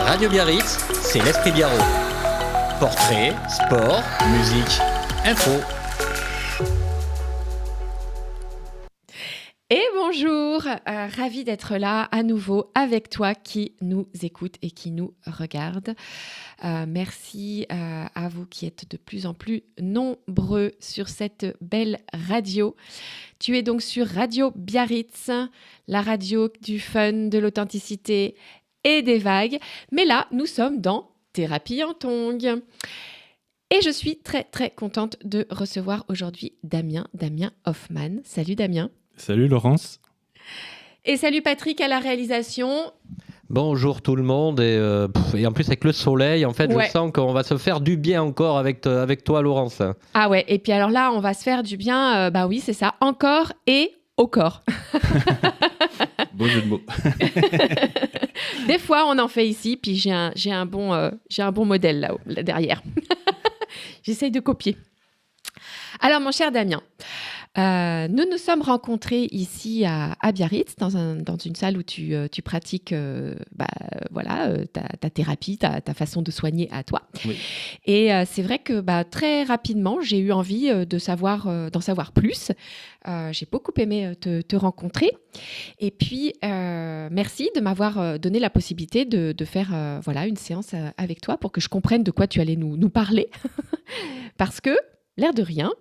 Radio Biarritz, c'est l'Esprit Biarrot. Portrait, sport, musique, info. Et bonjour, ravie d'être là à nouveau avec toi qui nous écoute et qui nous regarde. Merci à vous qui êtes de plus en plus nombreux sur cette belle radio. Tu es donc sur Radio Biarritz, la radio du fun, de l'authenticité et des vagues. Mais là, nous sommes dans Thérapie en Tongue. Et je suis très très contente de recevoir aujourd'hui Damien Hoffman. Salut Damien. Salut Laurence. Et salut Patrick à la réalisation. Bonjour tout le monde et en plus avec le soleil, en fait, Ouais. Je sens qu'on va se faire du bien encore avec toi Laurence. Ah ouais, et puis alors là, on va se faire du bien, bah oui, c'est ça, encore et au corps. Beau jeu de mots. Des fois, on en fait ici, puis j'ai un bon modèle là derrière. J'essaye de copier. Alors, mon cher Damien, nous nous sommes rencontrés ici à Biarritz, dans une salle où tu pratiques ta thérapie, ta façon de soigner à toi. Oui. Et c'est vrai que très rapidement, j'ai eu envie d'en savoir plus. J'ai beaucoup aimé te rencontrer. Et puis, merci de m'avoir donné la possibilité de faire une séance avec toi pour que je comprenne de quoi tu allais nous parler. Parce que, l'air de rien,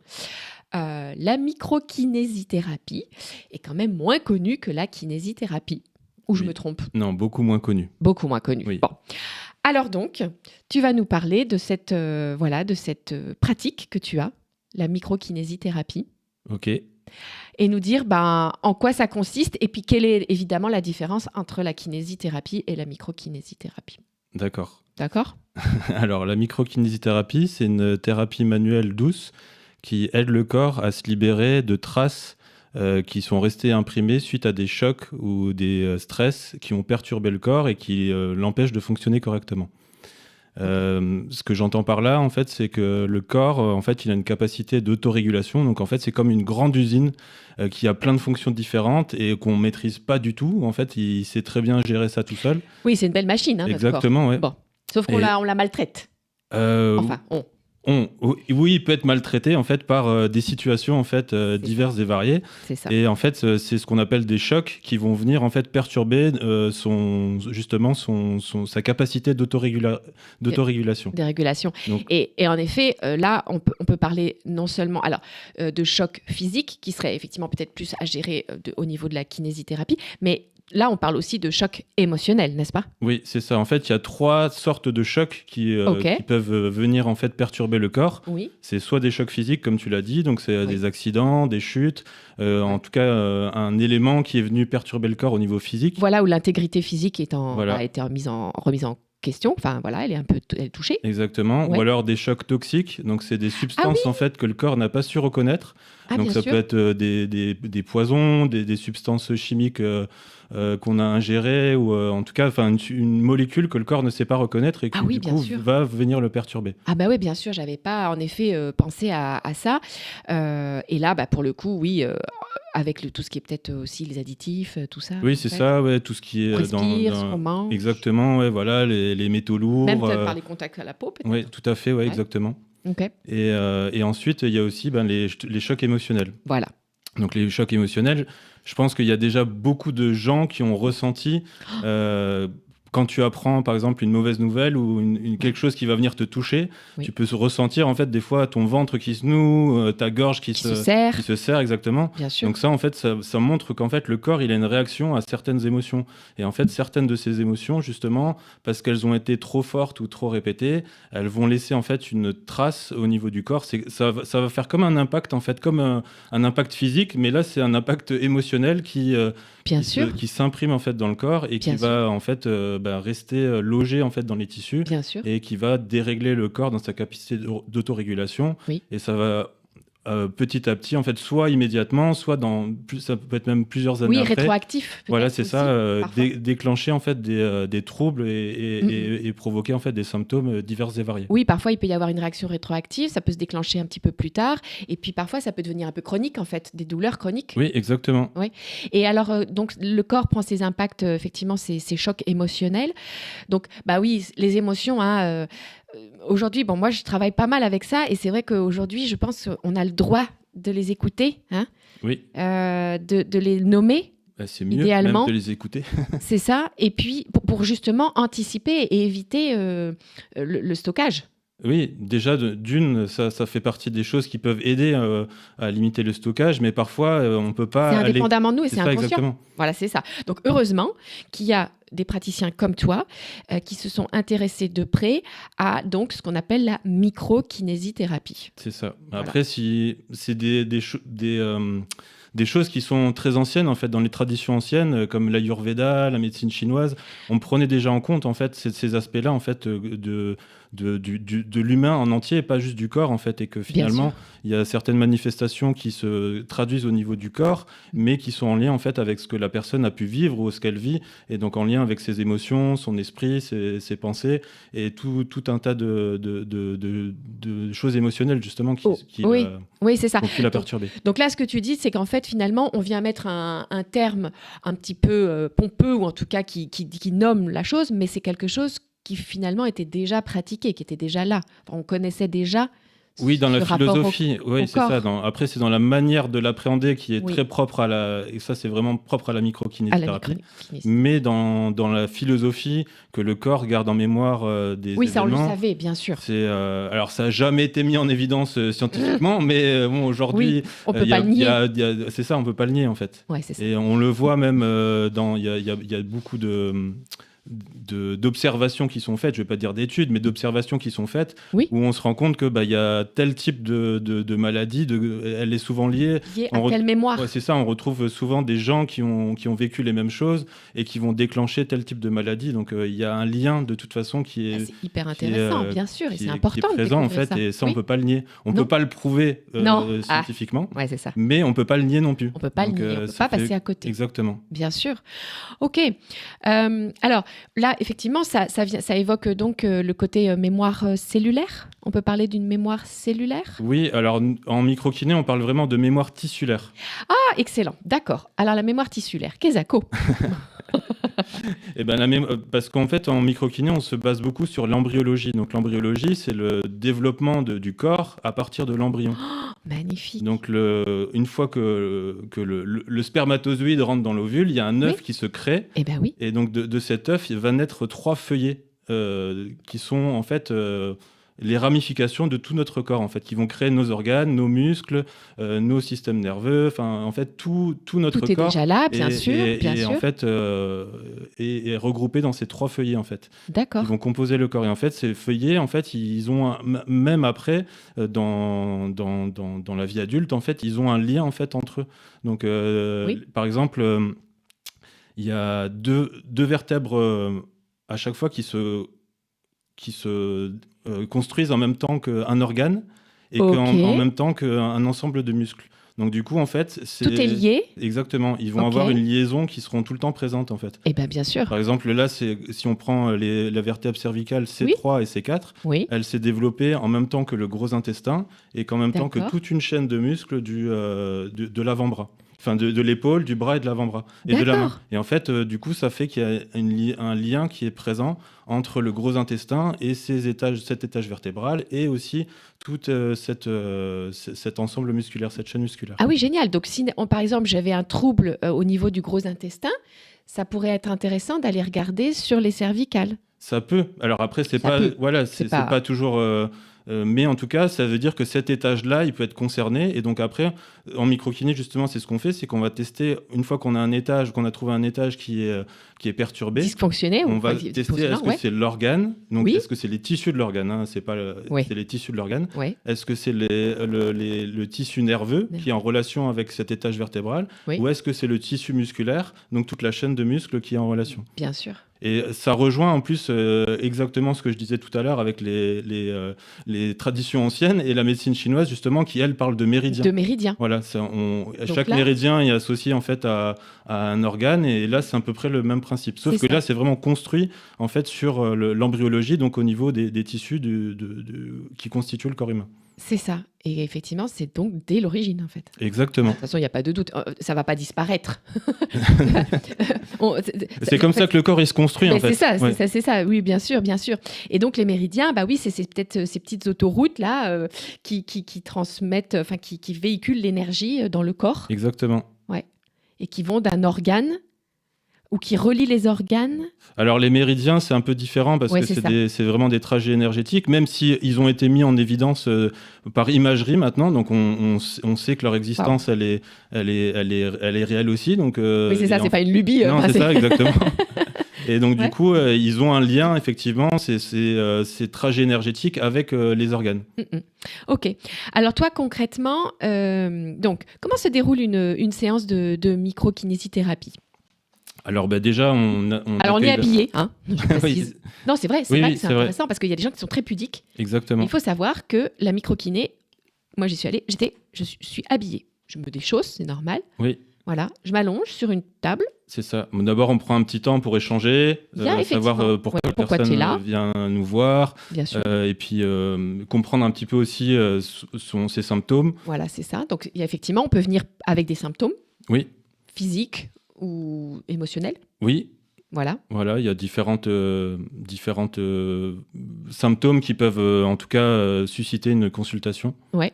la microkinésithérapie est quand même moins connue que la kinésithérapie. Ou je Oui. me trompe? Non, beaucoup moins connu. Beaucoup moins connue. Oui. Bon. Alors donc, tu vas nous parler de cette pratique que tu as, la microkinésithérapie, Ok. et nous dire en quoi ça consiste et puis quelle est évidemment la différence entre la kinésithérapie et la microkinésithérapie. D'accord. D'accord? Alors, la microkinésithérapie, c'est une thérapie manuelle douce qui aide le corps à se libérer de traces qui sont restées imprimées suite à des chocs ou des stress qui ont perturbé le corps et qui l'empêchent de fonctionner correctement. Ce que j'entends par là, en fait, c'est que le corps, il a une capacité d'autorégulation. Donc, en fait, c'est comme une grande usine qui a plein de fonctions différentes et qu'on maîtrise pas du tout. En fait, il sait très bien gérer ça tout seul. Oui, c'est une belle machine, hein, notre corps. Exactement, ouais. Bon. Sauf qu'on Et- on la maltraite. Euh, Enfin, Oui, il peut être maltraité en fait par des situations en fait diverses et variées. c'est ça. Et en fait, c'est ce qu'on appelle des chocs qui vont venir en fait perturber sa capacité d'autorégulation. Des régulations. Donc- Et en effet, là, on peut parler non seulement de choc physique, qui serait effectivement peut-être plus à gérer au niveau de la kinésithérapie, mais là, on parle aussi de choc émotionnel, n'est-ce pas? Oui, c'est ça. En fait, il y a 3 sortes de chocs qui Ok. peuvent venir en fait perturber le corps. Oui. C'est soit des chocs physiques, comme tu l'as dit, donc c'est Oui. des accidents, des chutes, en tout cas un élément qui est venu perturber le corps au niveau physique. Voilà où l'intégrité physique Voilà. a été remise en question. Enfin, voilà, elle est touchée. Exactement. Ouais. Ou alors des chocs toxiques. Donc, c'est des substances oui. en fait que le corps n'a pas su reconnaître. Ah, Donc, bien ça sûr. peut être des poisons, des substances chimiques qu'on a ingérées ou en tout cas une molécule que le corps ne sait pas reconnaître et qui Ah oui, du bien coup sûr. va venir le perturber. Ah bah oui, bien sûr, j'avais pas en effet pensé à ça. Et là, pour le coup, oui, avec tout ce qui est peut-être aussi les additifs, tout ça. Oui, c'est peut-être. ça, ouais, tout ce qui est On respire, ce qu'on mange. Exactement, ouais, voilà, les métaux lourds. Même peut-être par les contacts à la peau, peut-être. Oui, tout à fait, ouais, Ouais. exactement. Ok, Et ensuite, il y a aussi les chocs émotionnels. voilà. Donc les chocs émotionnels, je pense qu'il y a déjà beaucoup de gens qui ont ressenti quand tu apprends par exemple une mauvaise nouvelle ou quelque chose qui va venir te toucher, Oui. tu peux se ressentir en fait des fois ton ventre qui se noue, ta gorge Qui se serre, qui se serre exactement. bien sûr. Donc ça en fait ça montre qu'en fait le corps il a une réaction à certaines émotions et en fait certaines de ces émotions justement parce qu'elles ont été trop fortes ou trop répétées, elles vont laisser en fait une trace au niveau du corps. Ça va faire comme un impact en fait comme un impact physique, mais là c'est un impact émotionnel Bien sûr, qui s'imprime en fait dans le corps et qui Bien sûr. va en fait rester logé en fait dans les tissus bien sûr. et qui va dérégler le corps dans sa capacité d'autorégulation Oui. et ça va petit à petit, en fait, soit immédiatement, soit ça peut être même plusieurs années Oui, après. rétroactif. Voilà, c'est aussi, ça, parfois. déclencher en fait des troubles et provoquer en fait des symptômes divers et variés. Oui, parfois il peut y avoir une réaction rétroactive, ça peut se déclencher un petit peu plus tard, et puis parfois ça peut devenir un peu chronique en fait, des douleurs chroniques. Oui, exactement. Et alors, donc le corps prend ses impacts, effectivement, ces chocs émotionnels. Donc, bah oui, les émotions, hein, aujourd'hui, bon, moi je travaille pas mal avec ça, et c'est vrai qu'aujourd'hui, je pense qu'on a le droit de les écouter, hein, Oui. de les nommer. Bah, c'est mieux idéalement, même de les écouter. C'est ça, et puis pour justement anticiper et éviter le stockage. Oui, déjà, ça fait partie des choses qui peuvent aider à limiter le stockage, mais parfois, on ne peut pas C'est indépendamment de nous et c'est ça, inconscient. exactement. Voilà, c'est ça. Donc, heureusement qu'il y a des praticiens comme toi qui se sont intéressés de près à donc, ce qu'on appelle la microkinésithérapie. C'est ça. Voilà. Après, si c'est des choses qui sont très anciennes, en fait, dans les traditions anciennes, comme l'Ayurveda, la médecine chinoise, on prenait déjà en compte, en fait, ces aspects-là, en fait, de l'humain en entier, et pas juste du corps, en fait, et que finalement, il y a certaines manifestations qui se traduisent au niveau du corps, mais qui sont en lien, en fait, avec ce que la personne a pu vivre ou ce qu'elle vit, et donc en lien avec ses émotions, son esprit, ses pensées, et tout un tas de choses émotionnelles, justement, oui, c'est ça. Qui l'a perturbé. Donc là, ce que tu dis, c'est qu'en fait, finalement, on vient mettre un terme un petit peu pompeux, ou en tout cas qui nomme la chose, mais c'est quelque chose qui finalement était déjà pratiqué, qui était déjà là. Enfin, on connaissait déjà. Oui, dans la philosophie, oui, c'est corps. ça. Après, c'est dans la manière de l'appréhender qui est très propre et ça, c'est vraiment propre à la microkinésithérapie. Mais dans la philosophie, que le corps garde en mémoire des événements. Oui, ça, on le savait, bien sûr. Alors, ça n'a jamais été mis en évidence scientifiquement, mais bon, aujourd'hui, on peut pas le nier. C'est ça, on peut pas le nier, en fait. Ouais, c'est ça. Et on le voit même il y a beaucoup d'observations qui sont faites, je ne vais pas dire d'études, mais d'observations qui sont faites, où on se rend compte que y a tel type de maladie, elle est souvent liée à telle mémoire. Ouais, c'est ça, on retrouve souvent des gens qui ont vécu les mêmes choses et qui vont déclencher tel type de maladie. Donc il y a un lien de toute façon qui est... c'est hyper intéressant, bien sûr, et c'est important. Qui est présent en fait, ça. Et ça on ne peut pas le nier. On ne peut pas le prouver scientifiquement, c'est ça. Mais on ne peut pas le nier non plus. On ne peut pas le nier, on ne peut pas passer à côté. Exactement. Bien sûr. Ok. Alors, là, effectivement, ça évoque donc le côté mémoire cellulaire. On peut parler d'une mémoire cellulaire ? Oui, alors en microkiné, on parle vraiment de mémoire tissulaire. Ah, excellent, d'accord. Alors la mémoire tissulaire, qu'est-ce que parce qu'en fait, en microkiné, on se base beaucoup sur l'embryologie. Donc l'embryologie, c'est le développement du corps à partir de l'embryon. Oh, magnifique. Donc une fois que le spermatozoïde rentre dans l'ovule, il y a un œuf qui se crée. Eh ben oui. Et donc de cet œuf, il va naître 3 feuillets qui sont en fait les ramifications de tout notre corps, en fait, qui vont créer nos organes, nos muscles, nos systèmes nerveux, enfin, en fait, tout notre corps. Tout est déjà là, bien sûr. Et en fait, est regroupé dans ces 3 feuillets, en fait. D'accord. Qui vont composer le corps. Et en fait, ces feuillets, en fait, ils ont même après, dans la vie adulte, en fait, ils ont un lien, en fait, entre eux. Donc, par exemple, il y a deux vertèbres à chaque fois qui se construisent en même temps qu'un organe et en même temps qu'un ensemble de muscles. Donc du coup, en fait, tout est lié. Exactement. Ils vont avoir une liaison qui seront tout le temps présentes, en fait. Eh bien, bien sûr. Par exemple, là, si on prend la vertèbre cervicale C3 et C4, elle s'est développée en même temps que le gros intestin et qu'en même temps que toute une chaîne de muscles de l'avant-bras. Enfin, de l'épaule, du bras et de l'avant-bras. Et de la main. Et en fait, du coup, ça fait qu'il y a un lien qui est présent entre le gros intestin et cet étage vertébral et aussi tout cet ensemble musculaire, cette chaîne musculaire. Ah oui, génial. Donc, si, par exemple, j'avais un trouble au niveau du gros intestin, ça pourrait être intéressant d'aller regarder sur les cervicales. Ça peut. Alors après, c'est pas toujours... mais en tout cas, ça veut dire que cet étage-là, il peut être concerné. Et donc après, en microkiné, justement, c'est ce qu'on fait, c'est qu'on va tester, une fois qu'on a trouvé un étage qui est perturbé, dysfonctionné, on va tester est-ce que c'est l'organe, donc est-ce que c'est les tissus de l'organe, c'est pas c'est les tissus de l'organe, est-ce que c'est le tissu nerveux qui est en relation avec cet étage vertébral, ou est-ce que c'est le tissu musculaire, donc toute la chaîne de muscles qui est en relation. Bien sûr. Et ça rejoint en plus exactement ce que je disais tout à l'heure avec les traditions anciennes et la médecine chinoise justement qui elle parle de méridiens. De méridiens. Voilà, chaque méridien est associé en fait à un organe et là c'est à peu près le même principe. Sauf que là c'est vraiment construit en fait sur l'embryologie, donc au niveau des tissus qui constituent le corps humain. C'est ça. Et effectivement, c'est donc dès l'origine, en fait. Exactement. De toute façon, il n'y a pas de doute. Ça ne va pas disparaître. C'est comme ça que le corps il se construit, en fait. C'est ça. Oui, bien sûr. Et donc, les méridiens, bah oui, c'est peut-être ces petites autoroutes-là qui transmettent, enfin, qui véhiculent l'énergie dans le corps. Exactement. Ouais. Et qui vont d'un organe ou qui relient les organes. Alors, les méridiens, c'est un peu différent parce que c'est vraiment des trajets énergétiques, même si ils ont été mis en évidence par imagerie maintenant. Donc, on sait que leur existence, elle est réelle aussi. Donc, oui, c'est ça, c'est pas une lubie. Non, c'est ça, exactement. Et donc, du coup, ils ont un lien, effectivement, ces trajets énergétiques avec les organes. Ok. Alors, toi, concrètement, donc, comment se déroule une séance de microkinésithérapie ? Alors déjà, on est habillé, hein. Non, c'est vrai, c'est intéressant parce qu'il y a des gens qui sont très pudiques. Exactement. Il faut savoir que la microkiné, moi j'y suis allée, je suis habillée. Je me déchausse, c'est normal. Oui. Voilà, je m'allonge sur une table. C'est ça. D'abord, on prend un petit temps pour échanger, savoir pourquoi la personne vient nous voir. Bien sûr. Et puis comprendre un petit peu aussi ses symptômes. Voilà, c'est ça. Donc effectivement, on peut venir avec des symptômes. Oui. Physiques ou émotionnels. Oui. Voilà, il y a différentes symptômes qui peuvent en tout cas susciter une consultation. Ouais.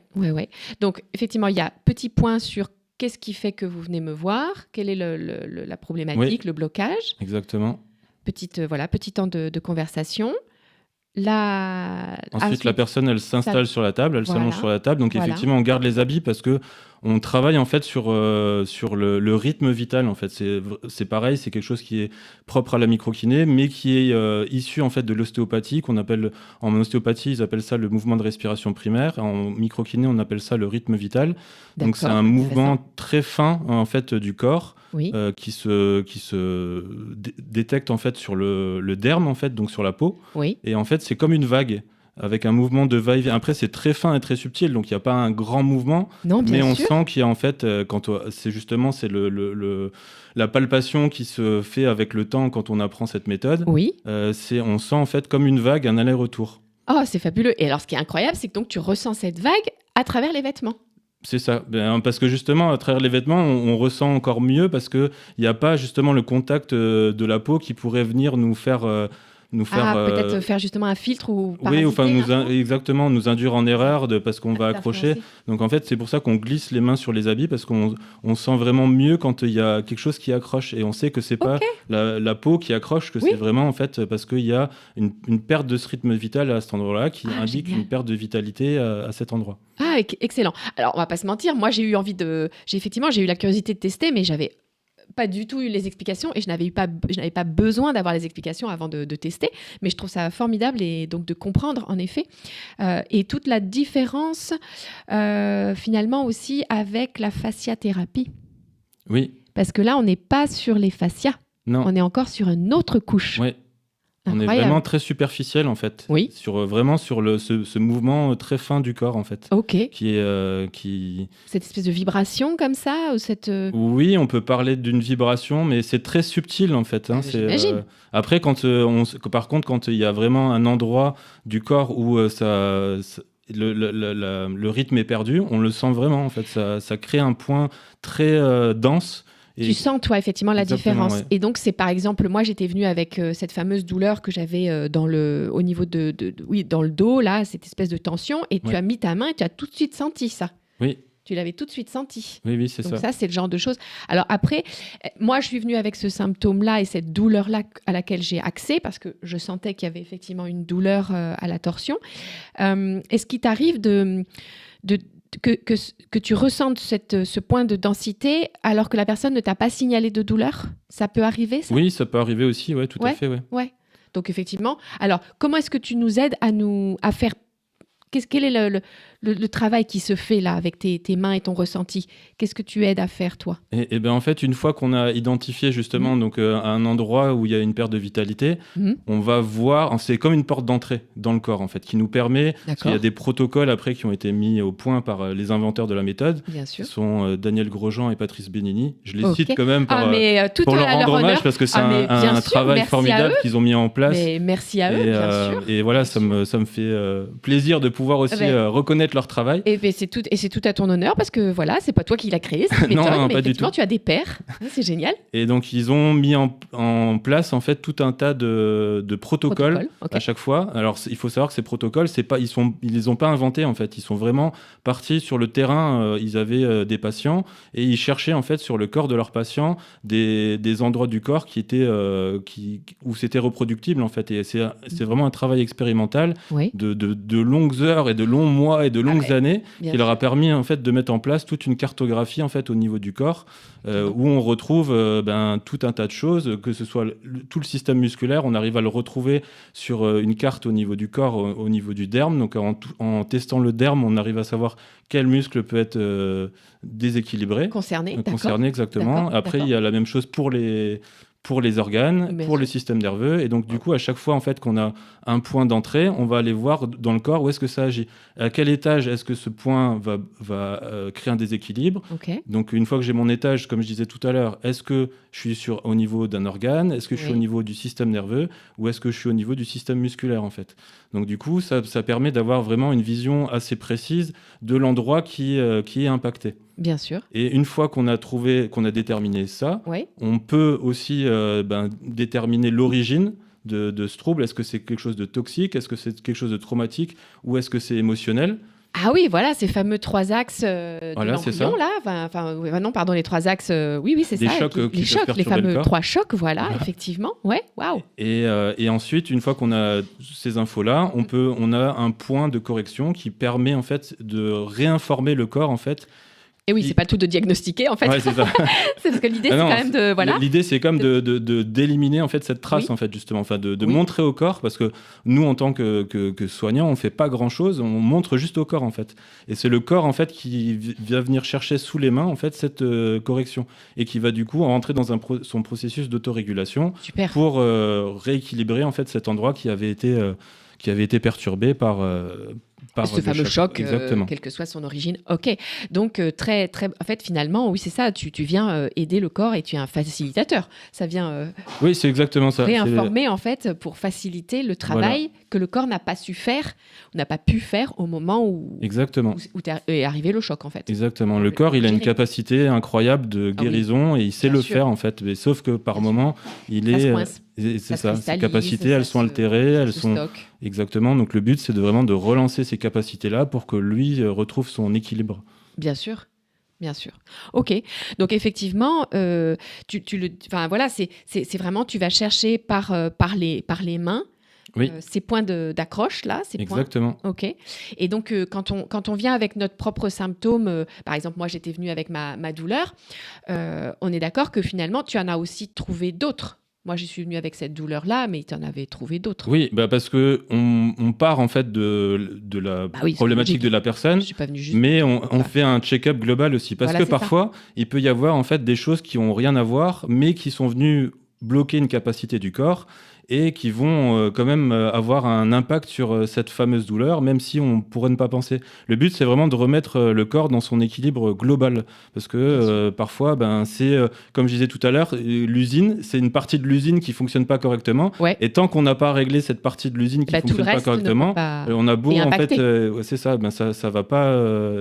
Donc effectivement, il y a petit point sur qu'est-ce qui fait que vous venez me voir, quelle est la problématique, le blocage. Exactement. Petit temps de conversation. Ensuite, la personne, elle s'installe sur la table, elle s'allonge sur la table. Donc effectivement, on garde les habits parce que on travaille en fait sur le rythme vital. En fait, c'est pareil, c'est quelque chose qui est propre à la microkiné, mais qui est issu en fait de l'ostéopathie, qu'on appelle en ostéopathie, ils appellent ça le mouvement de respiration primaire. En microkiné, on appelle ça le rythme vital. Donc c'est un mouvement très fin en fait du corps. Oui. Qui se détecte en fait sur le derme en fait, donc sur la peau. Oui. Et en fait, c'est comme une vague avec un mouvement de va-et-vient. Après, c'est très fin et très subtil, donc il n'y a pas un grand mouvement. Non, bien mais on sûr. sent qu'il y a en fait, c'est la palpation qui se fait avec le temps quand on apprend cette méthode. Oui. On sent en fait comme une vague, un aller-retour. Oh, c'est fabuleux. Et alors, ce qui est incroyable, c'est que donc tu ressens cette vague à travers les vêtements. C'est ça, parce que justement, à travers les vêtements, on ressent encore mieux parce qu'il n'y a pas justement le contact de la peau qui pourrait venir nous faire... peut-être faire justement un filtre ou parasiter. Oui, exactement, nous induire en erreur parce qu'on va accrocher. Donc en fait, c'est pour ça qu'on glisse les mains sur les habits parce qu'on sent vraiment mieux quand il y a quelque chose qui accroche et on sait que c'est pas la peau qui accroche, que c'est vraiment en fait parce qu'il y a une perte de ce rythme vital à cet endroit-là qui indique une perte de vitalité à cet endroit. Ah, excellent. Alors on va pas se mentir, moi j'ai eu la curiosité de tester, mais j'avais pas du tout eu les explications et je n'avais pas besoin d'avoir les explications avant de tester, mais je trouve ça formidable et donc de comprendre en effet et toute la différence finalement aussi avec la fasciathérapie. Oui. Parce que là on n'est pas sur les fascias, on est encore sur une autre couche. Oui. On est vraiment très superficiel en fait, vraiment sur ce mouvement très fin du corps en fait. Ok. Cette espèce de vibration comme ça ou Oui, on peut parler d'une vibration, mais c'est très subtil en fait. J'imagine. Après, par contre, quand il y a vraiment un endroit du corps où le rythme est perdu, on le sent vraiment en fait. Ça crée un point très dense. Tu sens, toi, effectivement, la différence. Ouais. Et donc, c'est par exemple, moi, j'étais venue avec cette fameuse douleur que j'avais au niveau dans le dos, là, cette espèce de tension, et tu as mis ta main et tu as tout de suite senti ça. Oui. Tu l'avais tout de suite senti. Oui, c'est ça. Donc ça, c'est le genre de choses. Alors après, moi, je suis venue avec ce symptôme-là et cette douleur-là à laquelle j'ai accès, parce que je sentais qu'il y avait effectivement une douleur à la torsion. Est-ce qu'il t'arrive que tu ressentes ce point de densité alors que la personne ne t'a pas signalé de douleur? Ça peut arriver, ça? Oui, ça peut arriver aussi, tout à fait. Ouais. Donc effectivement, alors comment est-ce que tu nous aides à faire... Quel est le travail qui se fait là avec tes mains et ton ressenti? Qu'est-ce que tu aides à faire, toi? Et ben en fait, une fois qu'on a identifié justement un endroit où il y a une perte de vitalité, on va voir, c'est comme une porte d'entrée dans le corps en fait, qui nous permet, parce qu'il y a des protocoles après qui ont été mis au point par les inventeurs de la méthode, Bien sûr. qui sont Daniel Grosjean et Patrice Benigni. Je les cite quand même pour leur à rendre leur hommage, honneur. parce que c'est un travail formidable qu'ils ont mis en place. Mais merci à eux, bien sûr. Et voilà, ça me fait plaisir de pouvoir aussi reconnaître leur travail. Et c'est tout à ton honneur, parce que voilà, c'est pas toi qui l'as créé, cette méthode, non, mais pas du effectivement, tout. tu as des pairs. C'est génial. Et donc, ils ont mis en place en fait tout un tas de protocoles à chaque fois. Alors, il faut savoir que ces protocoles, ils les ont pas inventés en fait. Ils sont vraiment partis sur le terrain. Ils avaient des patients et ils cherchaient en fait sur le corps de leurs patients des endroits du corps qui étaient où c'était reproductible en fait. Et c'est vraiment un travail expérimental de longues heures et de longs mois et de longues années qui leur a permis en fait de mettre en place toute une cartographie en fait au niveau du corps où on retrouve tout un tas de choses, que ce soit tout le système musculaire, on arrive à le retrouver sur une carte au niveau du corps, au niveau du derme. Donc en testant le derme, on arrive à savoir quel muscle peut être déséquilibré. Concerné, exactement. Après, il y a la même chose pour les organes, pour le système nerveux. Et donc, du coup, à chaque fois en fait, qu'on a un point d'entrée, on va aller voir dans le corps où est-ce que ça agit. À quel étage est-ce que ce point va créer un déséquilibre. Donc, une fois que j'ai mon étage, comme je disais tout à l'heure, est-ce que je suis au niveau d'un organe? Est-ce que je suis au niveau du système nerveux? Ou est-ce que je suis au niveau du système musculaire, en fait? Donc, du coup, ça permet d'avoir vraiment une vision assez précise de l'endroit qui est impacté. Bien sûr. Et une fois qu'on a déterminé ça, on peut aussi déterminer l'origine de ce trouble. Est-ce que c'est quelque chose de toxique? Est-ce que c'est quelque chose de traumatique? Ou est-ce que c'est émotionnel? Ah oui, voilà, ces fameux 3 axes de l'embryon, là. Non, pardon, les 3 axes, oui, c'est ça. Les chocs, les fameux 3 chocs, voilà, effectivement. Ouais, waouh. Et ensuite, une fois qu'on a ces infos-là, on a un point de correction qui permet, en fait, de réinformer le corps, en fait. Et oui, c'est pas tout de diagnostiquer en fait. Ouais, c'est ça. C'est parce que l'idée c'est quand même de voilà. L'idée c'est comme d'éliminer en fait cette trace en fait justement, enfin de montrer au corps, parce que nous en tant que soignants, on fait pas grand chose, on montre juste au corps en fait. Et c'est le corps en fait qui va venir chercher sous les mains en fait cette correction et qui va du coup rentrer dans son processus d'autorégulation pour rééquilibrer en fait cet endroit qui avait été perturbé par ce fameux choc, quelle que soit son origine. Ok, donc très, très. En fait, finalement, oui, c'est ça. Tu viens aider le corps et tu es un facilitateur. Ça vient. Oui, c'est exactement ça. Réinformer en fait pour faciliter le travail que le corps n'a pas su faire, ou n'a pas pu faire au moment où. Exactement. Où est arrivé le choc en fait. Exactement. Le corps, il a une capacité incroyable de guérison et il sait le faire en fait. Mais sauf que par moment, il est. C'est ça. Ses capacités, elles sont altérées, elles sont. Exactement. Donc le but, c'est vraiment de relancer ces capacités-là pour que lui retrouve son équilibre. Bien sûr. Ok. Donc effectivement, c'est vraiment, tu vas chercher par les mains. Ces points d'accroche là, Exactement. Points. Ok. Et donc quand on vient avec notre propre symptôme, par exemple moi j'étais venue avec ma douleur, on est d'accord que finalement tu en as aussi trouvé d'autres. Moi, je suis venue avec cette douleur-là, mais tu en avais trouvé d'autres. Oui, parce qu'on part en fait de la problématique de la personne, mais on fait un check-up global aussi. Parce que parfois, il peut y avoir en fait des choses qui n'ont rien à voir, mais qui sont venues bloquer une capacité du corps et qui vont quand même avoir un impact sur cette fameuse douleur, même si on pourrait ne pas penser. Le but, c'est vraiment de remettre le corps dans son équilibre global. Parce que parfois, c'est, comme je disais tout à l'heure, l'usine, c'est une partie de l'usine qui ne fonctionne pas correctement. Et tant qu'on n'a pas réglé cette partie de l'usine qui ne fonctionne pas correctement, on a beau, en fait, c'est ça, ça ne va pas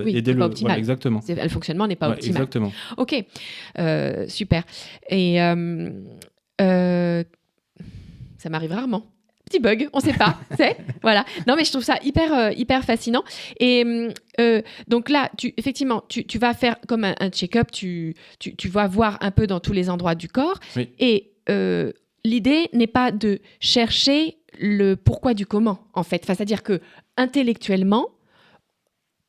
aider le... Voilà, exactement. Le fonctionnement n'est pas optimal. Exactement. Ok, super. Et... ça m'arrive rarement. Petit bug, on ne sait pas. Voilà. Non, mais je trouve ça hyper fascinant. Et donc là, effectivement, tu vas faire comme un check-up, tu vas voir un peu dans tous les endroits du corps. Oui. Et l'idée n'est pas de chercher le pourquoi du comment, en fait. C'est-à-dire que intellectuellement,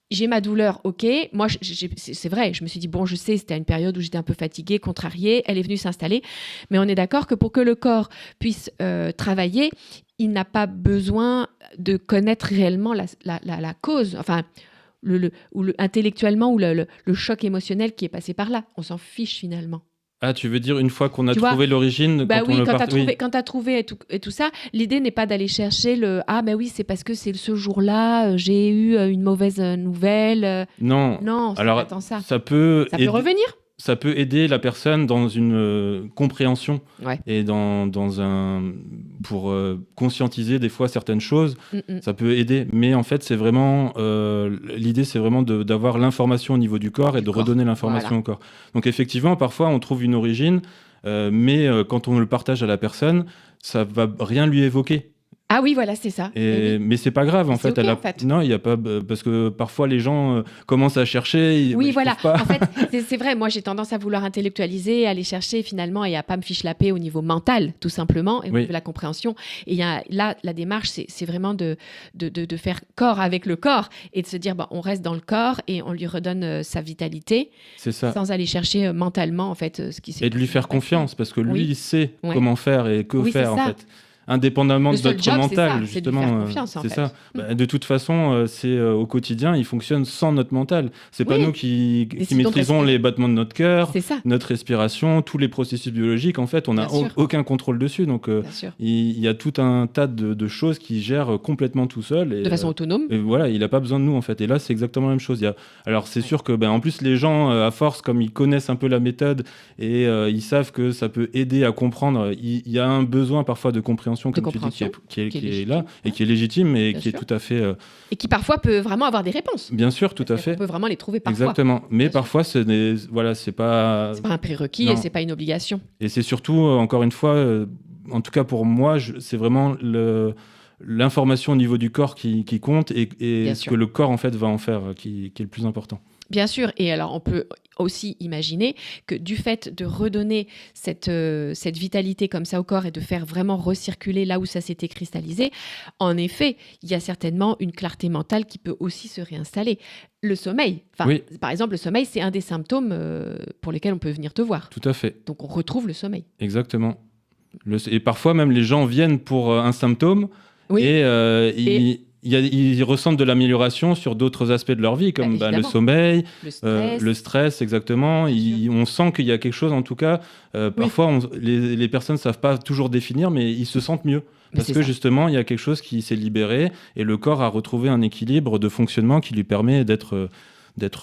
j'ai ma douleur, ok. Moi, c'est vrai, je me suis dit, bon, je sais, c'était à une période où j'étais un peu fatiguée, contrariée, elle est venue s'installer. Mais on est d'accord que pour que le corps puisse travailler, il n'a pas besoin de connaître réellement la cause. Enfin, intellectuellement ou le choc émotionnel qui est passé par là. On s'en fiche finalement. Ah, tu veux dire une fois qu'on a Tu vois, trouvé l'origine, Bah quand oui, on le quand part... tu as trouvé et tout ça, l'idée n'est pas d'aller chercher ah ben oui, c'est parce que c'est ce jour-là, j'ai eu une mauvaise nouvelle. Non, Non, c'est alors pas tant ça. ça peut Ça peut revenir. ça peut aider la personne dans une compréhension Ouais. et pour conscientiser des fois certaines choses. Ça peut aider, mais en fait, c'est vraiment l'idée, c'est vraiment d'avoir l'information au niveau du corps et de redonner l'information au corps. Donc effectivement, parfois, on trouve une origine, mais quand on le partage à la personne, ça va rien lui évoquer. Ah oui, voilà, c'est ça. Mais c'est pas grave, en fait. Okay, en fait. Non, il y a pas parce que parfois les gens commencent à chercher. Oui, voilà. En fait, c'est vrai. Moi, j'ai tendance à vouloir intellectualiser, aller chercher finalement et à pas me fiche-la-paix au niveau mental, tout simplement, et au niveau de la compréhension. Et là, la démarche, c'est vraiment de faire corps avec le corps et de se dire, on reste dans le corps et on lui redonne sa vitalité. C'est ça. Sans aller chercher mentalement, en fait, ce qui s'est. Et de lui faire confiance, parce que lui, il sait comment faire et que faire, en fait. Le Indépendamment de notre mental, justement, c'est ça. De toute façon, c'est au quotidien, il fonctionne sans notre mental. C'est pas nous qui maîtrisons les battements de notre cœur, notre respiration, tous les processus biologiques. En fait, on n'a aucun contrôle dessus. Donc, il y a tout un tas de choses qui gèrent complètement tout seul. De façon autonome. Et voilà, il n'a pas besoin de nous, en fait. Et là, c'est exactement la même chose. Alors, c'est sûr que, en plus, les gens, à force, comme ils connaissent un peu la méthode et ils savent que ça peut aider à comprendre, il y a un besoin parfois de compréhension, comme tu dis, qui est là et qui est légitime et qui est tout à fait... Et qui parfois peut vraiment avoir des réponses. Bien sûr, tout à fait. On peut vraiment les trouver parfois. Exactement. Mais parfois, c'est pas... C'est pas un prérequis et c'est pas une obligation. Et c'est surtout, encore une fois, en tout cas pour moi, c'est vraiment l'information au niveau du corps qui compte et ce que le corps en fait va en faire qui est le plus important. Bien sûr, et alors on peut aussi imaginer que du fait de redonner cette vitalité comme ça au corps et de faire vraiment recirculer là où ça s'était cristallisé, en effet, il y a certainement une clarté mentale qui peut aussi se réinstaller. Le sommeil, par exemple, le sommeil, c'est un des symptômes pour lesquels on peut venir te voir. Tout à fait. Donc on retrouve le sommeil. Exactement. Et parfois même les gens viennent pour un symptôme et ils ressentent de l'amélioration sur d'autres aspects de leur vie, comme le sommeil, le stress, exactement. On sent qu'il y a quelque chose, en tout cas. Parfois, les personnes ne savent pas toujours définir, mais ils se sentent mieux. Parce que justement, il y a quelque chose qui s'est libéré et le corps a retrouvé un équilibre de fonctionnement qui lui permet d'être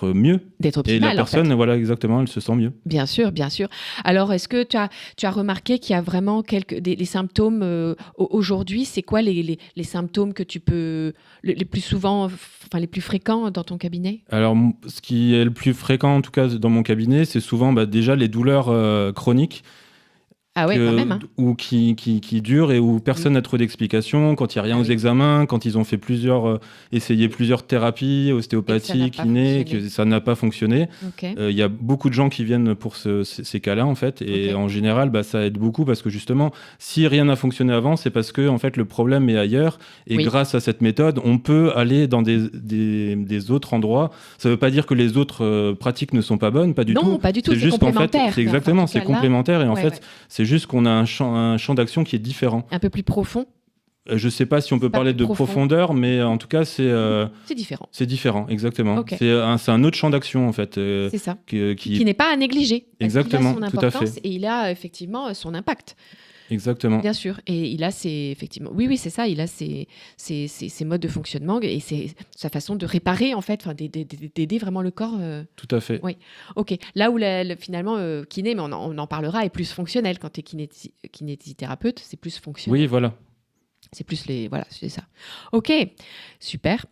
mieux. D'être optimal, et la personne, voilà, exactement, elle se sent mieux. Bien sûr, bien sûr. Alors, est-ce que tu as remarqué qu'il y a vraiment des symptômes aujourd'hui? C'est quoi les symptômes que tu peux... les plus souvent, les plus fréquents dans ton cabinet? Alors, ce qui est le plus fréquent, en tout cas, dans mon cabinet, c'est souvent déjà les douleurs chroniques. Ah ouais, quand même. Ou qui durent et où personne n'a trop d'explications, quand il n'y a rien aux examens, quand ils ont fait essayé plusieurs thérapies, ostéopathie, kiné, que ça n'a pas fonctionné. Il y a beaucoup de gens qui viennent pour ces cas-là, en fait. Et en général, ça aide beaucoup parce que justement, si rien n'a fonctionné avant, c'est parce que en fait, le problème est ailleurs. Et grâce à cette méthode, on peut aller dans des autres endroits. Ça ne veut pas dire que les autres pratiques ne sont pas bonnes, pas du tout. Non, pas du tout, c'est juste complémentaire. En fait, c'est exactement, c'est complémentaire. Et en fait, c'est juste qu'on a un champ d'action qui est différent. Un peu plus profond. Je ne sais pas si on peut parler de profondeur, mais en tout cas, c'est différent. C'est différent, exactement. C'est un autre champ d'action, en fait. C'est ça. Qui n'est pas à négliger. Exactement, il a son tout à fait. Et il a effectivement son impact. Exactement. Bien sûr. Et il a effectivement, oui, c'est ça. Il a ses modes de fonctionnement et sa façon de réparer, en fait, d'aider vraiment le corps. Tout à fait. Oui. Ok. Là où finalement, kiné, mais on en parlera, est plus fonctionnel. Quand tu es kinésithérapeute, c'est plus fonctionnel. Oui, voilà. C'est plus voilà, c'est ça. Ok, super.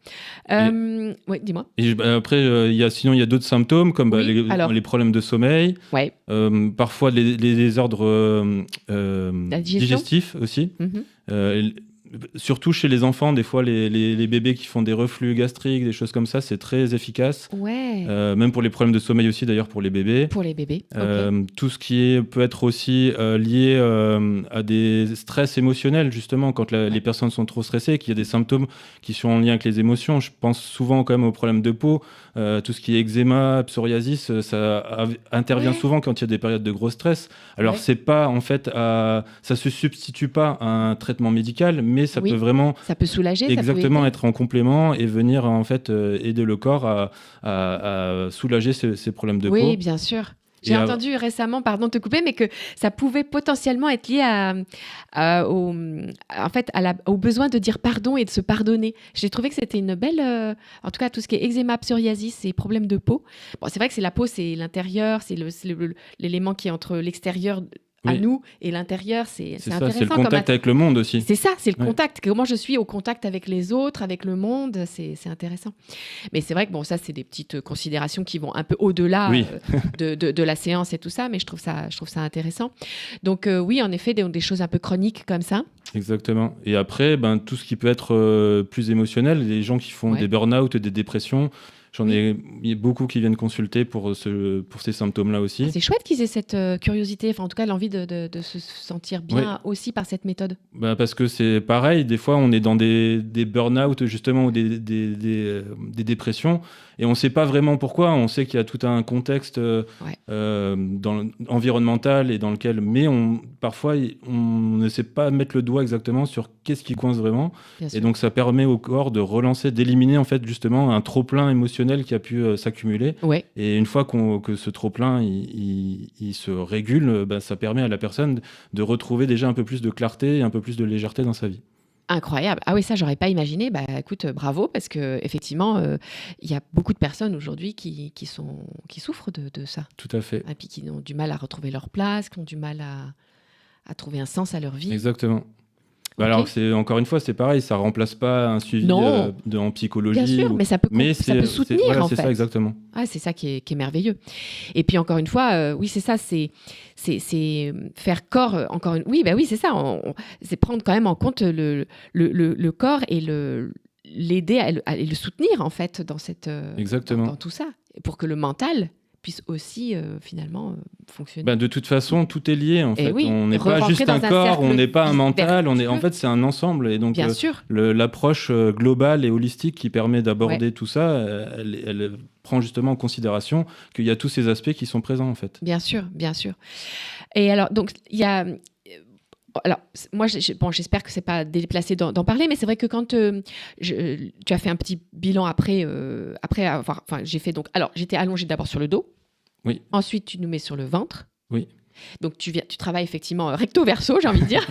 Oui, dis-moi. Et après, sinon, il y a d'autres symptômes comme les problèmes de sommeil, parfois les désordres digestifs aussi. Surtout chez les enfants, des fois, les bébés qui font des reflux gastriques, des choses comme ça, c'est très efficace. Même pour les problèmes de sommeil aussi, d'ailleurs, pour les bébés. Pour les bébés, tout ce qui peut être aussi lié à des stress émotionnels, justement, quand les personnes sont trop stressées, qu'il y a des symptômes qui sont en lien avec les émotions. Je pense souvent quand même aux problèmes de peau. Tout ce qui est eczéma, psoriasis, ça intervient souvent quand il y a des périodes de gros stress. Alors, c'est pas, en fait, ça se substitue pas à un traitement médical, mais mais ça peut vraiment ça peut soulager, exactement ça peut être en complément et venir en fait aider le corps à soulager ces problèmes de peau. Oui, bien sûr. J'ai entendu récemment, pardon de te couper, mais que ça pouvait potentiellement être lié au besoin de dire pardon et de se pardonner. J'ai trouvé que c'était une belle... en tout cas, tout ce qui est eczéma, psoriasis et problèmes de peau. Bon, c'est vrai que c'est la peau, c'est l'intérieur, c'est l'élément qui est entre l'extérieur à nous et l'intérieur, c'est ça, intéressant. C'est le contact avec le monde aussi. C'est ça, c'est le contact. Comment je suis au contact avec les autres, avec le monde, c'est intéressant. Mais c'est vrai que ça, c'est des petites considérations qui vont un peu au-delà de la séance et tout ça, mais je trouve ça intéressant. Donc oui, en effet, des choses un peu chroniques comme ça. Exactement. Et après, tout ce qui peut être plus émotionnel, les gens qui font des burn-out, des dépressions, il y a beaucoup qui viennent consulter pour ces symptômes-là aussi. C'est chouette qu'ils aient cette curiosité, en tout cas l'envie de se sentir bien aussi par cette méthode. Parce que c'est pareil, des fois on est dans des burn-out justement ou des dépressions et on ne sait pas vraiment pourquoi. On sait qu'il y a tout un contexte environnemental et dans lequel, mais parfois on ne sait pas mettre le doigt exactement sur qu'est-ce qui coince vraiment. Et donc ça permet au corps de relancer, d'éliminer en fait justement un trop-plein émotionnel qui a pu s'accumuler. Et une fois que ce trop-plein il se régule, ça permet à la personne de retrouver déjà un peu plus de clarté et un peu plus de légèreté dans sa vie. Incroyable. Ah oui, ça, j'aurais pas imaginé. Écoute, bravo, parce qu'effectivement, il y a beaucoup de personnes aujourd'hui qui souffrent de ça. Tout à fait. Et puis qui ont du mal à retrouver leur place, qui ont du mal à trouver un sens à leur vie. Exactement. Alors, encore une fois, c'est pareil, ça ne remplace pas un suivi en psychologie. Bien sûr, mais ça peut soutenir, en fait. C'est ça, exactement. Ah, c'est ça qui est merveilleux. Et puis, encore une fois, oui, c'est ça, c'est faire corps, oui, c'est ça, c'est prendre quand même en compte le corps et l'aider à le soutenir, en fait, dans tout ça, pour que le mental puisse aussi finalement fonctionner. De toute façon, tout est lié en fait. On n'est pas juste un corps, on n'est pas un mental, en fait c'est un ensemble. Et donc l'approche globale et holistique qui permet d'aborder tout ça, elle prend justement en considération qu'il y a tous ces aspects qui sont présents en fait. Bien sûr, bien sûr. Et alors, donc il y a... Alors, moi, j'espère que c'est pas déplacé d'en parler, mais c'est vrai que quand tu as fait un petit bilan après avoir... Enfin, j'ai fait donc... Alors, j'étais allongée d'abord sur le dos. Oui. Ensuite, tu nous mets sur le ventre. Oui. Donc, tu travailles effectivement recto-verso, j'ai envie de dire.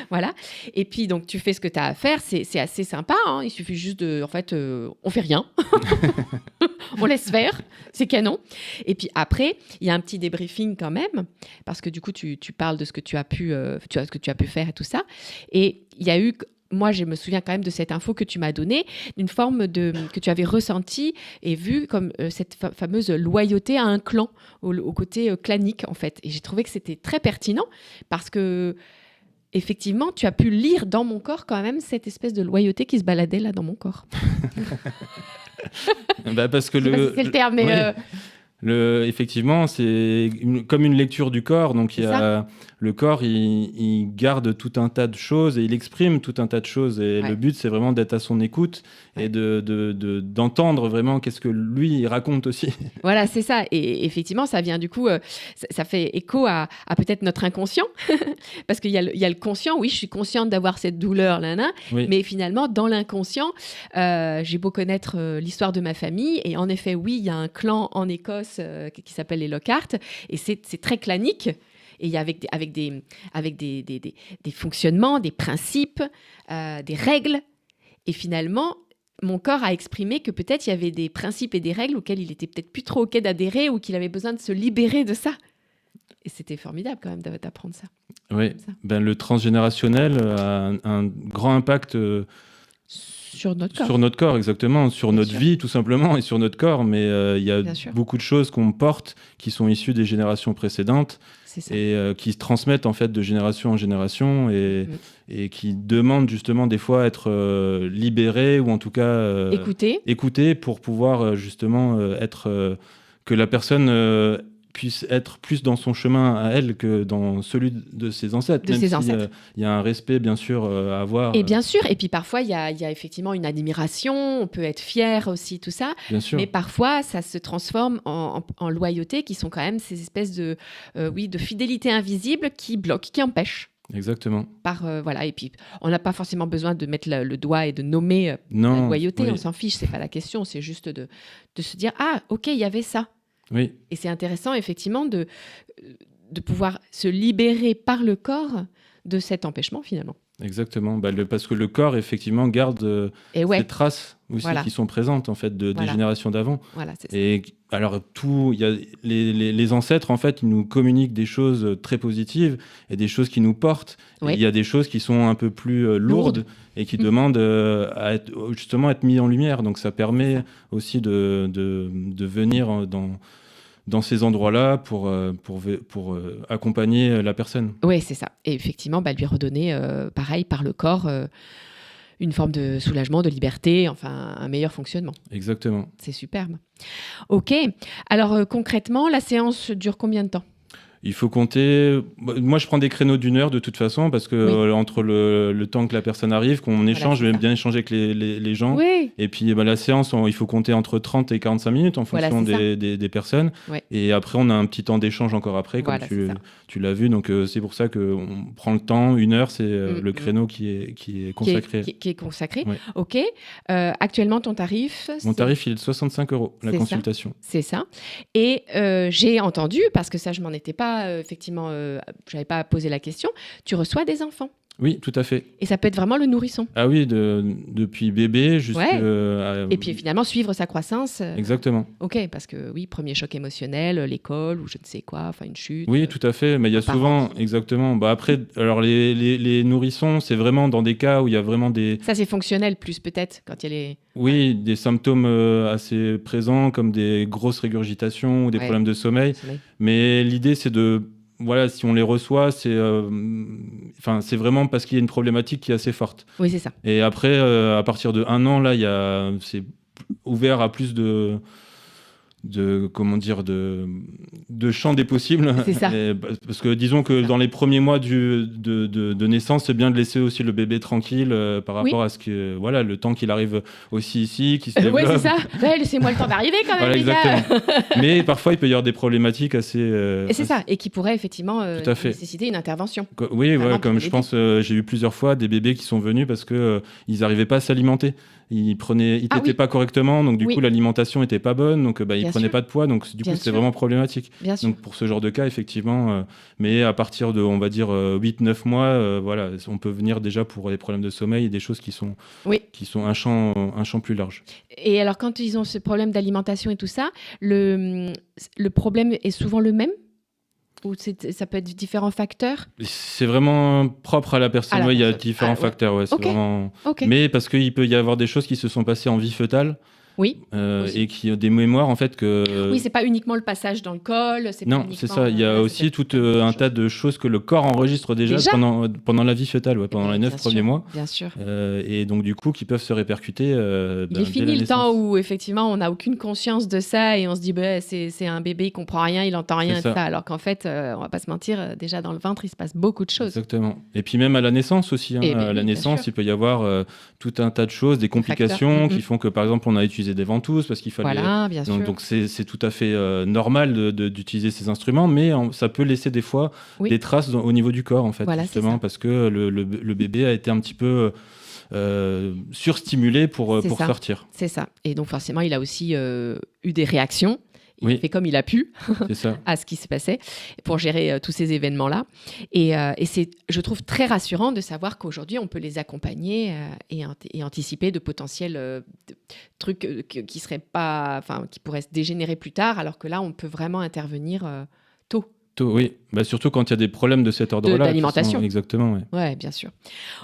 Voilà. Et puis, donc, tu fais ce que tu as à faire. C'est assez sympa. Hein. Il suffit juste de... En fait, on fait rien. On laisse faire. C'est canon. Et puis après, il y a un petit débriefing quand même. Parce que du coup, tu parles de ce que tu as pu faire et tout ça. Et il y a eu... Moi, je me souviens quand même de cette info que tu m'as donnée, d'une forme que tu avais ressentie et vue comme cette fameuse loyauté à un clan, au côté clanique, en fait. Et j'ai trouvé que c'était très pertinent parce que effectivement, tu as pu lire dans mon corps quand même cette espèce de loyauté qui se baladait là dans mon corps. Parce que c'est le terme, mais... effectivement, c'est comme une lecture du corps. Donc, le corps, il garde tout un tas de choses et il exprime tout un tas de choses. Et le but, c'est vraiment d'être à son écoute et d'entendre vraiment qu'est-ce que lui, il raconte aussi. Voilà, c'est ça. Et effectivement, ça vient du coup, ça fait écho à peut-être notre inconscient. Parce qu'il y a le conscient. Oui, je suis consciente d'avoir cette douleur, mais finalement, dans l'inconscient, j'ai beau connaître l'histoire de ma famille. Et en effet, oui, il y a un clan en Écosse qui s'appelle les Lockhart. Et c'est très clanique. Et il y a avec des fonctionnements, des principes, des règles. Et finalement, mon corps a exprimé que peut-être il y avait des principes et des règles auxquels il était peut-être plus trop OK d'adhérer ou qu'il avait besoin de se libérer de ça. Et c'était formidable quand même d'apprendre ça. Oui, le transgénérationnel a un grand impact sur notre corps. Sur notre corps, exactement. Sur notre vie, tout simplement, et sur notre corps. Mais il y a beaucoup de choses qu'on porte qui sont issues des générations précédentes et qui se transmettent en fait de génération en génération et qui demandent justement des fois à être libérées ou en tout cas écoutées pour pouvoir justement que la personne puisse être plus dans son chemin à elle que dans celui de ses ancêtres. Il y a un respect, bien sûr, à avoir. Et bien sûr, et puis parfois, il y a effectivement une admiration, on peut être fier aussi, tout ça. Bien sûr. Mais parfois, ça se transforme en loyauté, qui sont quand même ces espèces de fidélité invisible qui bloquent, qui empêchent. Exactement. Voilà. Et puis, on n'a pas forcément besoin de mettre le doigt et de nommer la Non, loyauté. oui. On s'en fiche, c'est pas la question. C'est juste de se dire, ah, ok, il y avait ça. Oui, Et c'est intéressant, effectivement, de pouvoir se libérer par le corps de cet empêchement, finalement. exactement. Parce que le corps, effectivement, garde Et ouais, ces traces aussi Voilà. qui sont présentes, en fait, des Voilà. générations d'avant. voilà, c'est ça. Et alors, il y a les ancêtres, en fait, ils nous communiquent des choses très positives et des choses qui nous portent. Oui. Et il y a des choses qui sont un peu plus lourdes Lourdes. et qui demandent justement à être mis en lumière. Donc, ça permet aussi de venir dans ces endroits-là pour accompagner la personne. Oui, c'est ça. Et effectivement, lui redonner, pareil, par le corps, une forme de soulagement, de liberté, enfin, un meilleur fonctionnement. Exactement. C'est superbe. Ok. Alors, concrètement, la séance dure combien de temps ? Il faut compter. Moi, je prends des créneaux d'1 heure de toute façon, parce que Oui. entre le temps que la personne arrive, qu'on échange, c'est je vais ça. bien échanger avec les gens. Oui. Et puis la séance, il faut compter entre 30 et 45 minutes en Voilà, fonction c'est des personnes. Ouais. Et après, on a un petit temps d'échange encore après, comme Voilà, c'est ça. tu l'as vu. Donc, c'est pour ça qu'on prend le temps. 1 heure, c'est le créneau qui est consacré. Qui est consacré. Ouais. Ok. Actuellement, ton tarif Mon tarif, il est de 65 € la C'est ça. consultation. C'est ça. Et j'ai entendu, parce que ça, je m'en étais pas, effectivement, je n'avais pas posé la question, tu reçois des enfants. Oui, tout à fait. Et ça peut être vraiment le nourrisson. Ah oui, depuis bébé jusqu'à... Et puis finalement, suivre sa croissance. Exactement. Ok, parce que oui, premier choc émotionnel, l'école ou je ne sais quoi, enfin une chute. Oui, tout à fait. Mais il y a parents souvent, qui- exactement. Après, alors les nourrissons, c'est vraiment dans des cas où il y a vraiment Ça, c'est fonctionnel plus peut-être quand il y a les... oui, des symptômes assez présents comme des grosses régurgitations ou des Ouais. problèmes de sommeil. Mais l'idée, c'est voilà, si on les reçoit, c'est vraiment parce qu'il y a une problématique qui est assez forte. Oui, c'est ça. Et après, à partir de 1 an, là, c'est ouvert à plus de champ des possibles. C'est ça. Parce que disons que dans les premiers mois de naissance, c'est bien de laisser aussi le bébé tranquille par rapport à ce que voilà, le temps qu'il arrive aussi ici, qu'il se développe. Oui, c'est ça. Ouais, laissez-moi le temps d'arriver quand même, Voilà, les gars. exactement. Mais parfois, il peut y avoir des problématiques assez. Et c'est ça. Et qui pourrait effectivement Tout à fait. nécessiter une intervention. Oui, Vraiment ouais, pour comme le je bébé. pense, j'ai eu plusieurs fois des bébés qui sont venus parce que ils n'arrivaient pas à s'alimenter. Ils tétaient oui. pas correctement, donc du Oui. coup l'alimentation était pas bonne, donc ils Bien prenaient sûr. pas de poids, donc du coup Bien c'est sûr. vraiment problématique. Bien sûr. Donc pour ce genre de cas, effectivement, mais à partir de, on va dire 8-9 mois, voilà, on peut venir déjà pour les problèmes de sommeil et des choses qui sont un champ plus large. Et alors, quand ils ont ce problème d'alimentation et tout ça, le problème est souvent le même ? Ou ça peut être différents facteurs ? C'est vraiment propre à la personne. Ouais, il y a différents ouais. facteurs. Ouais, c'est Ok. vraiment... Ok. Mais parce qu'il peut y avoir des choses qui se sont passées en vie fœtale Oui. Aussi. et qui ont des mémoires en fait que. Oui, c'est pas uniquement le passage dans le col. C'est pas Non, uniquement, c'est ça. Il y a voilà, aussi c'est tout peut-être un autre tas chose. de choses que le corps enregistre déjà pendant la vie fœtale, pendant les 9 Bien premiers sûr, mois. Bien sûr. Et donc du coup, qui peuvent se répercuter. Il est fini le temps où effectivement on n'a aucune conscience de ça et on se dit c'est un bébé, il comprend rien, il entend rien, C'est de ça. ça. Alors qu'en fait, on va pas se mentir, déjà dans le ventre il se passe beaucoup de choses. Exactement. Et puis même à la naissance aussi. Eh ben à la oui, bien naissance, sûr. il peut y avoir tout un tas de choses, des complications facteurs. qui font que par exemple on a utilisé des ventouses parce qu'il fallait. Voilà, bien sûr. Donc c'est tout à fait normal d'utiliser ces instruments, mais ça peut laisser des fois Oui. des traces au niveau du corps en fait, Voilà, c'est justement ça. parce que le bébé a été un petit peu surstimulé pour C'est ça. sortir. C'est ça. Et donc forcément, il a aussi eu des réactions. Il Oui. fait comme il a pu C'est ça. à ce qui se passait pour gérer tous ces événements-là. Et c'est, je trouve, très rassurant de savoir qu'aujourd'hui, on peut les accompagner et anticiper de potentiels trucs qui seraient pas, enfin, qui pourraient se dégénérer plus tard, alors que là, on peut vraiment intervenir tôt. Oui, surtout quand il y a des problèmes de cet ordre-là. d'alimentation. Exactement, oui. Ouais, bien sûr.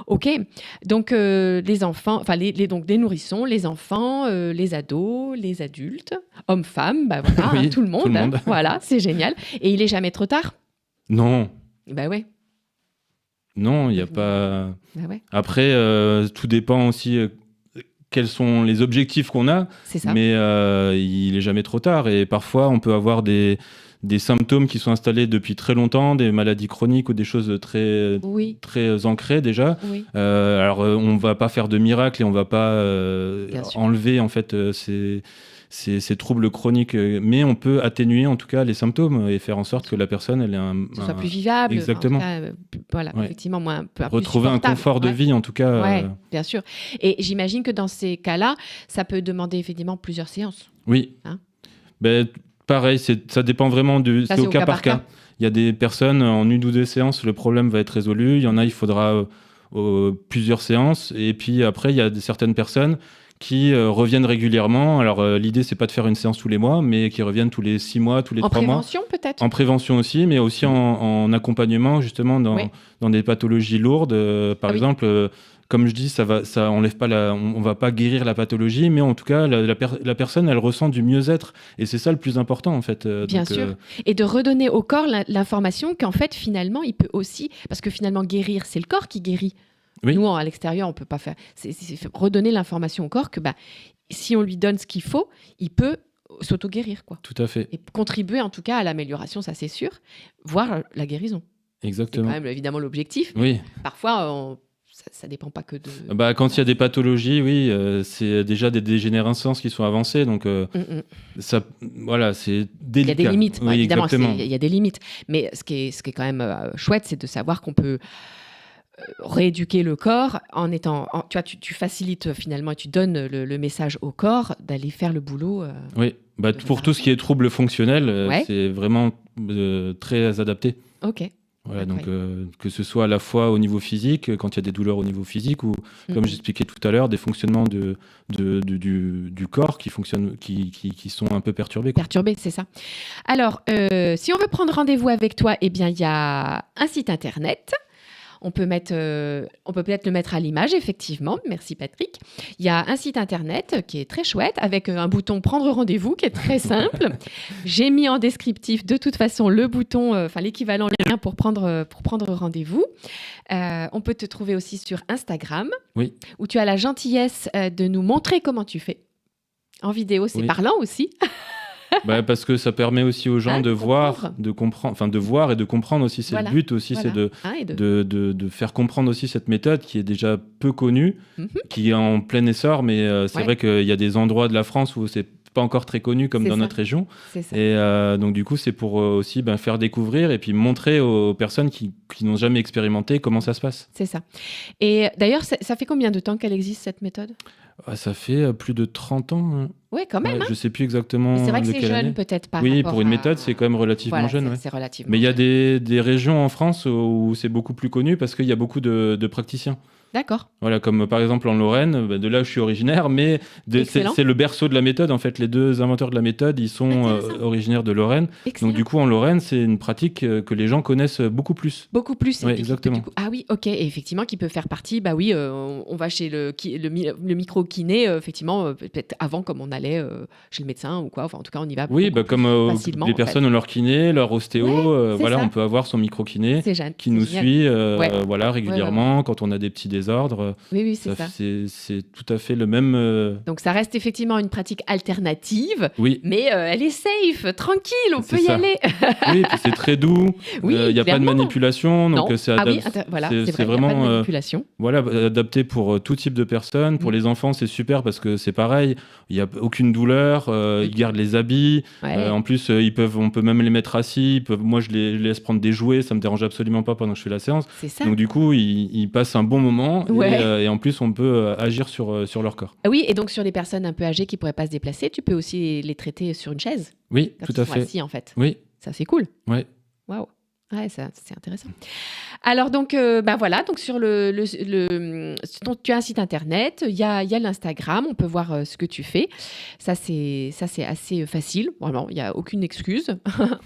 Ok. Donc les enfants, enfin donc des nourrissons, les enfants, les ados, les adultes, hommes-femmes, bah voilà, Oui, tout le monde. tout le monde. Voilà, c'est génial. Et il est jamais trop tard. Non, Bah ouais. non, il n'y a pas... Bah ouais. Après, tout dépend aussi quels sont les objectifs qu'on a, C'est ça. mais il est jamais trop tard. Et parfois, on peut avoir des symptômes qui sont installés depuis très longtemps, des maladies chroniques ou des choses très, Oui. très ancrées déjà. Oui. Alors, on va pas faire de miracle et on va pas Bien sûr. enlever en fait ces troubles chroniques. Mais on peut atténuer en tout cas les symptômes et faire en sorte que la personne elle ait que ce soit plus vivable. Exactement. Enfin, en tout cas, voilà, Ouais. effectivement, moins Retrouver un confort de vie en tout cas. Oui, bien sûr. Et j'imagine que dans ces cas-là, ça peut demander effectivement plusieurs séances. Oui. Hein? Pareil, ça dépend vraiment Ça, c'est au cas par cas. Il y a des personnes, en 1 ou 2 séances, le problème va être résolu. Il y en a, il faudra plusieurs séances. Et puis après, il y a certaines personnes qui reviennent régulièrement. Alors, l'idée, c'est pas de faire une séance tous les mois, mais qui reviennent tous les 6 mois, tous les 3 mois. En prévention, peut-être? En prévention aussi, mais aussi en accompagnement, justement, dans des pathologies lourdes. Par exemple, comme je dis, ça enlève pas on va pas guérir la pathologie, mais en tout cas, la personne, elle ressent du mieux-être. Et c'est ça le plus important, en fait. Bien sûr. Et de redonner au corps l'information qu'en fait, finalement, il peut aussi... Parce que finalement, guérir, c'est le corps qui guérit. Oui. Nous, à l'extérieur, on peut pas faire... C'est redonner l'information au corps que si on lui donne ce qu'il faut, il peut s'auto-guérir, quoi. Tout à fait. Et contribuer, en tout cas, à l'amélioration, ça c'est sûr, voire la guérison. Exactement. C'est quand même, évidemment, l'objectif. Oui. Parfois, ça dépend pas que de... Quand il y a des pathologies, oui, c'est déjà des dégénérescences qui sont avancées, donc ça, voilà, c'est délicat. Il y a des limites, oui, évidemment, exactement. il y a des limites. Mais ce qui est quand même chouette, c'est de savoir qu'on peut rééduquer le corps tu vois, tu facilites finalement et tu donnes le message au corps d'aller faire le boulot. Oui, pour tout ce qui est troubles fonctionnels, c'est vraiment très adapté. Ok. Voilà, donc que ce soit à la fois au niveau physique, quand il y a des douleurs au niveau physique, ou comme j'expliquais tout à l'heure, des fonctionnements du corps qui fonctionnent, qui sont un peu perturbés. Perturbés, c'est ça. Alors, si on veut prendre rendez-vous avec toi, eh bien, il y a un site internet. On peut peut-être le mettre à l'image, effectivement. Merci, Patrick. Il y a un site internet qui est très chouette, avec un bouton « Prendre rendez-vous » qui est très simple. J'ai mis en descriptif, de toute façon, le bouton, l'équivalent lien pour prendre rendez-vous. On peut te trouver aussi sur Instagram, où tu as la gentillesse de nous montrer comment tu fais. En vidéo, c'est parlant aussi. Parce que ça permet aussi aux gens de voir, de comprendre, enfin de voir et de comprendre aussi. C'est le but aussi, c'est de faire comprendre aussi cette méthode qui est déjà peu connue, qui est en plein essor, mais c'est vrai qu'il y a des endroits de la France où c'est pas encore très connu comme dans notre région. Et donc du coup, c'est pour aussi faire découvrir et puis montrer aux personnes qui n'ont jamais expérimenté comment ça se passe. C'est ça. Et d'ailleurs, ça fait combien de temps qu'elle existe, cette méthode ? Ça fait plus de 30 ans. Hein. Oui, quand même. Je ne sais plus exactement. Mais c'est vrai que c'est jeune, année. Peut-être pas. Oui, pour une méthode, c'est quand même relativement jeune. C'est relativement Mais il y a jeune. des régions en France où c'est beaucoup plus connu parce qu'il y a beaucoup de praticiens. D'accord. Voilà, comme par exemple en Lorraine, de là où je suis originaire, mais c'est le berceau de la méthode. En fait, les deux inventeurs de la méthode, ils sont originaires de Lorraine. Excellent. Donc du coup, en Lorraine, c'est une pratique que les gens connaissent beaucoup plus. Beaucoup plus. Oui, exactement. Ah oui, ok. Et effectivement, qui peut faire partie, on va chez le micro-kiné, effectivement, peut-être avant, comme on allait chez le médecin ou quoi. Enfin, en tout cas, on y va comme facilement. les personnes ont leur kiné, leur ostéo, ça. On peut avoir son micro-kiné qui nous génial. suit régulièrement quand on a des petits désordres. Oui, c'est ça. C'est tout à fait le même... Donc, ça reste effectivement une pratique alternative, oui. mais elle est safe, tranquille, on peut y aller. Oui, puis c'est très doux, il n'y a pas de manipulation, donc c'est vraiment manipulation. Adapté pour tout type de personnes. Pour les enfants, c'est super parce que c'est pareil, il n'y a aucune douleur, ils gardent les habits, en plus, on peut même les mettre assis, moi je les laisse prendre des jouets, ça ne me dérange absolument pas pendant que je fais la séance. C'est ça. Donc du coup, ils passent un bon moment. Et en plus, on peut agir sur leur corps. Oui, et donc sur les personnes un peu âgées qui ne pourraient pas se déplacer, tu peux aussi les traiter sur une chaise. Oui, tout à fait. Assis, en fait. Oui. Ça, c'est cool. Oui. Waouh. Ouais, c'est intéressant. Alors, donc, donc sur tu as un site internet, il y a l'Instagram, on peut voir ce que tu fais. Ça, c'est assez facile. Vraiment, il n'y a aucune excuse.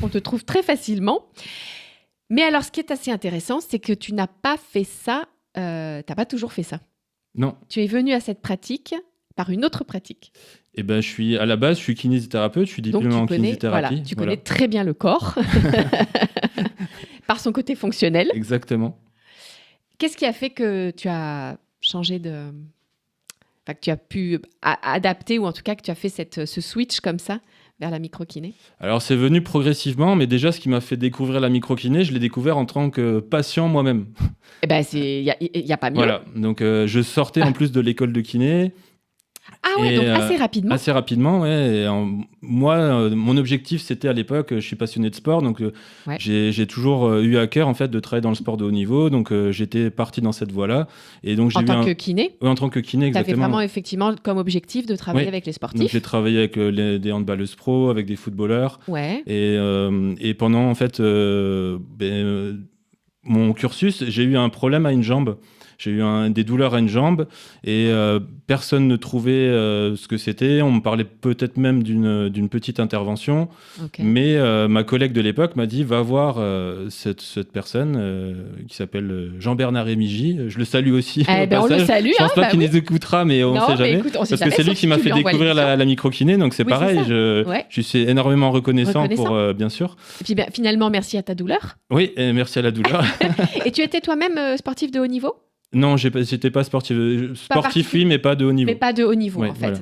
On te trouve très facilement. Mais alors, ce qui est assez intéressant, c'est que tu n'as pas fait ça. T'as pas toujours fait ça. Non. Tu es venu à cette pratique par une autre pratique. Eh ben, à la base, je suis kinésithérapeute, je suis diplômé en kinésithérapie. Tu connais très bien le corps par son côté fonctionnel. Exactement. Qu'est-ce qui a fait que tu as changé que tu as pu adapter, ou en tout cas que tu as fait ce switch comme ça vers la microkiné? Alors, c'est venu progressivement, mais déjà, ce qui m'a fait découvrir la microkiné, je l'ai découvert en tant que patient moi-même. Eh ben, il y a pas mieux. Voilà, donc je sortais en plus de l'école de kiné. Ah ouais, Et, donc assez rapidement. Assez rapidement, ouais. Moi, mon objectif, c'était à l'époque, je suis passionné de sport, donc Ouais. j'ai toujours eu à cœur en fait de travailler dans le sport de haut niveau, donc j'étais parti dans cette voie-là. Et donc j'ai En eu tant que kiné, ouais, en tant que kiné, tu avais exactement. vraiment effectivement comme objectif de travailler Oui. avec les Donc sportifs. j'ai travaillé avec des handballeuses pro, avec des footballeurs, Ouais. et pendant en fait mon cursus, j'ai eu un problème à une jambe. J'ai eu des douleurs à une jambe et personne ne trouvait ce que c'était. On me parlait peut-être même d'une petite intervention. Ok. Mais ma collègue de l'époque m'a dit va voir cette personne qui s'appelle Jean-Bernard Rémigy. Je le salue aussi. Eh au ben, on le passage. salue. Je pense pas bah qu'il oui. nous écoutera, mais on ne Non, sait mais jamais. écoute, on sait Parce que jamais, c'est lui sauf qui m'a si tu fait lui envoies découvrir l'émission. la micro-kiné, donc c'est Oui, c'est pareil. ça. Ouais. Je suis énormément reconnaissant Reconnaissant. pour, bien sûr. Et puis finalement, merci à ta douleur. Oui, et merci à la douleur. Et tu étais toi-même sportif de haut niveau? Non, j'étais pas sportif. Sportif, particulier. oui, mais pas de haut niveau. Mais pas de haut niveau, Ouais, en fait. voilà.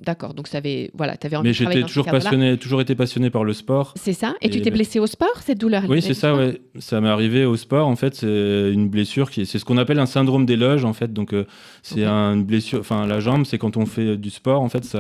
D'accord. Donc, tu avais envie Mais de travailler j'étais dans ce toujours cadre-là. passionné, toujours été passionné par le sport. C'est ça. Et tu Et t'es blessé au sport, cette douleur? elle Oui, venait c'est du ça, sport? ouais. Ça m'est arrivé au sport. En fait, c'est une blessure c'est ce qu'on appelle un syndrome des loges, en fait. Donc, c'est Ok. une blessure. Enfin, la jambe, c'est quand on fait du sport, en fait,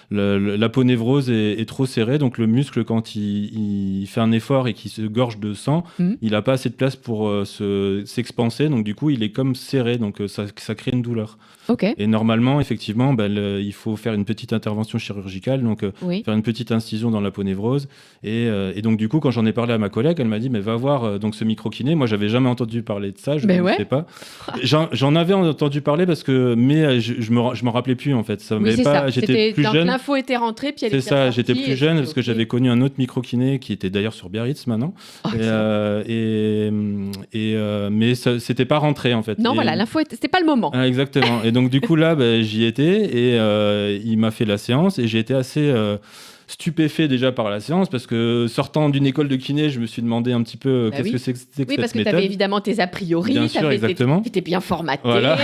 l'aponévrose est trop serrée. Donc, le muscle, quand il fait un effort et qu'il se gorge de sang, Mhm. il n'a pas assez de place pour s'expanser. Donc, du coup, il est comme serré. Donc, ça crée une douleur. Ok. Et normalement, effectivement, il faut faire une petite intervention chirurgicale. Donc, Oui. faire une petite incision dans l'aponévrose. Et donc, du coup, quand j'en ai parlé à ma collègue, elle m'a dit, mais va voir donc, ce micro-kiné. Moi, j'avais jamais entendu parler de ça. Je Ben ne ouais. sais pas. J'en avais entendu parler mais je m'en rappelais plus, en fait. Ça Oui, m'avait c'est pas, ça. j'étais plus Donc, jeune. l'info était rentrée, puis elle C'est était ça, ressortie, j'étais et plus jeune c'était parce que ok. j'avais connu un autre micro-kiné qui était d'ailleurs sur Biarritz maintenant. Oh, Mais c'était pas rentré, en fait. Non, Et- voilà, c'était pas le moment. Ah, exactement. Et donc, du coup, là, j'y étais et il m'a fait la séance et j'ai été assez stupéfait déjà par la séance parce que sortant d'une école de kiné, je me suis demandé un petit peu Bah qu'est-ce oui. que c'était que Oui, cette parce que tu méthode. avais évidemment tes a priori, Bien sûr, exactement. tu étais bien formaté. Voilà.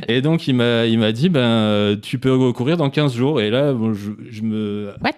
Et donc, il m'a dit, tu peux courir dans 15 jours. Et là, bon, je me... What?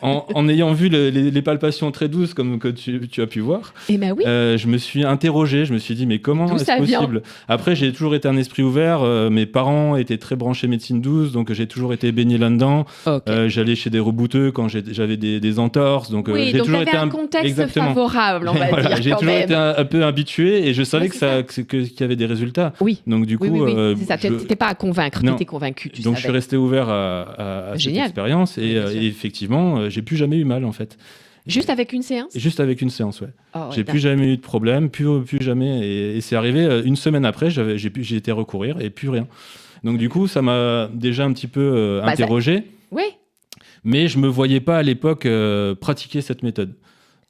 En ayant vu les palpations très douces comme que tu as pu voir, Eh ben oui. je me suis interrogé, je me suis dit mais comment D'où est-ce ça vient possible? Après j'ai toujours été un esprit ouvert, mes parents étaient très branchés médecine douce, donc j'ai toujours été baigné là-dedans. Ok. J'allais chez des rebouteux quand j'avais des entorses, donc Oui, j'ai donc toujours tu été un contexte exactement. favorable, on va Voilà, dire. j'ai quand toujours même. été un peu habitué et je savais Ouais, c'est qu'il y avait des résultats. Oui. Donc du coup, Oui, c'est ça. Tu n'étais pas à convaincre, tu Non. étais convaincu, tu donc je savais. suis resté ouvert à cette Génial. expérience Oui, bien sûr. et effectivement, j'ai plus jamais eu mal en fait. Juste avec une séance? Juste avec une séance, ouais. Oh, ouais, J'ai plus jamais eu de problème, plus jamais. Et c'est arrivé une semaine après, j'ai été recourir et plus rien. Donc du coup, ça m'a déjà un petit peu interrogé, Oui. mais je me voyais pas à l'époque pratiquer cette méthode.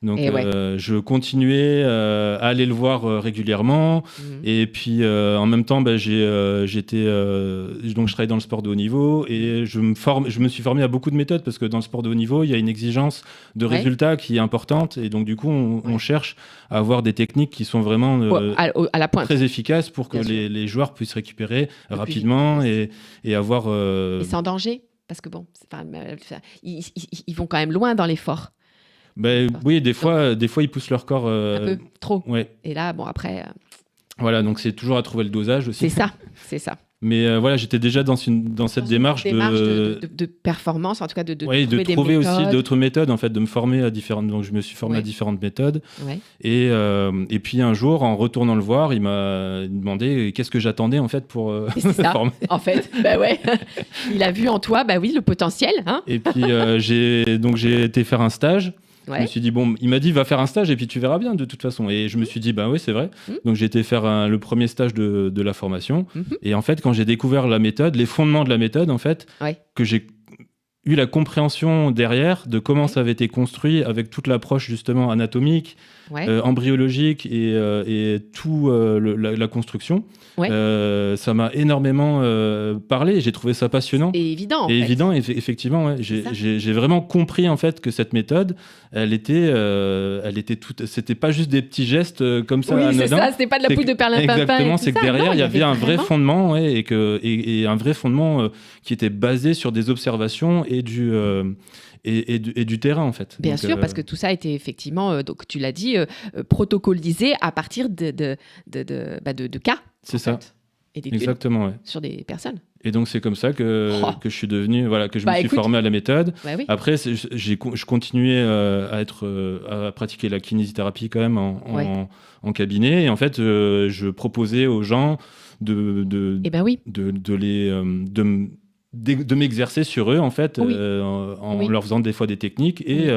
Donc Et ouais. je continuais à aller le voir régulièrement. Mhm. Et puis en même temps, donc je travaillais dans le sport de haut niveau et je me suis formé à beaucoup de méthodes parce que dans le sport de haut niveau, il y a une exigence de Ouais. résultats qui est importante et donc du coup, on cherche à avoir des techniques qui sont vraiment À la pointe. très effices pour que Bien sûr. les joueurs puissent récupérer Le plus rapidement vite et avoir. Et sans danger? Parce que bon, ils vont quand même loin dans l'effort. Oui, des fois, ils poussent leur corps. Un peu trop. Ouais, Et là, bon, après, voilà, donc c'est toujours à trouver le dosage aussi. c'est ça. Mais voilà, j'étais déjà dans cette démarche de performance, en tout cas de de trouver des trouver aussi méthodes. d'autres méthodes, en fait, de me former à différentes. Donc, je me suis formé Ouais. à différentes méthodes. Ouais. Et puis, un jour, en retournant le voir, il m'a demandé qu'est-ce que j'attendais, en fait, pour Et c'est me ça. former. En fait, bah ouais. Il a vu en toi, bah oui, le potentiel. Hein. Et puis, j'ai été faire un stage. Je me Ouais. suis dit, bon, il m'a dit, va faire un stage et puis tu verras bien, de toute façon. Et je me suis dit, oui, c'est vrai. Donc, j'ai été faire le premier stage de la formation. Mhm. Et en fait, quand j'ai découvert la méthode, les fondements de la méthode, en fait, Ouais. que j'ai eu la compréhension derrière de comment ça avait été construit avec toute l'approche justement anatomique, Ouais. embryologique et tout la construction. Ouais. Ça m'a énormément parlé. J'ai trouvé ça passionnant. Et évident. en Et fait. évident, effectivement, ouais. C'est ça. J'ai vraiment compris en fait que cette méthode, elle était toute. C'était pas juste des petits gestes comme ça Oui, anodins. c'est ça. C'était pas de la C'est poudre de perlimpinpin. Exactement, et tout c'est que ça. derrière, Non, il y avait un vrai vraiment- fondement, ouais, et un vrai fondement qui était basé sur des observations et du terrain, en fait. Bien Donc, sûr, parce que tout ça a été effectivement, donc tu l'as dit, protocolisé à partir de cas. c'est en ça. fait. et d'études Exactement, ouais. sur des personnes. Et donc, c'est comme ça que je suis devenu, que je me suis écoute, formé à la méthode. Oui. Après, je continuais à pratiquer la kinésithérapie quand même en cabinet. Et en fait, je proposais aux gens de m'exercer sur eux, en fait, en leur faisant des fois des techniques. Et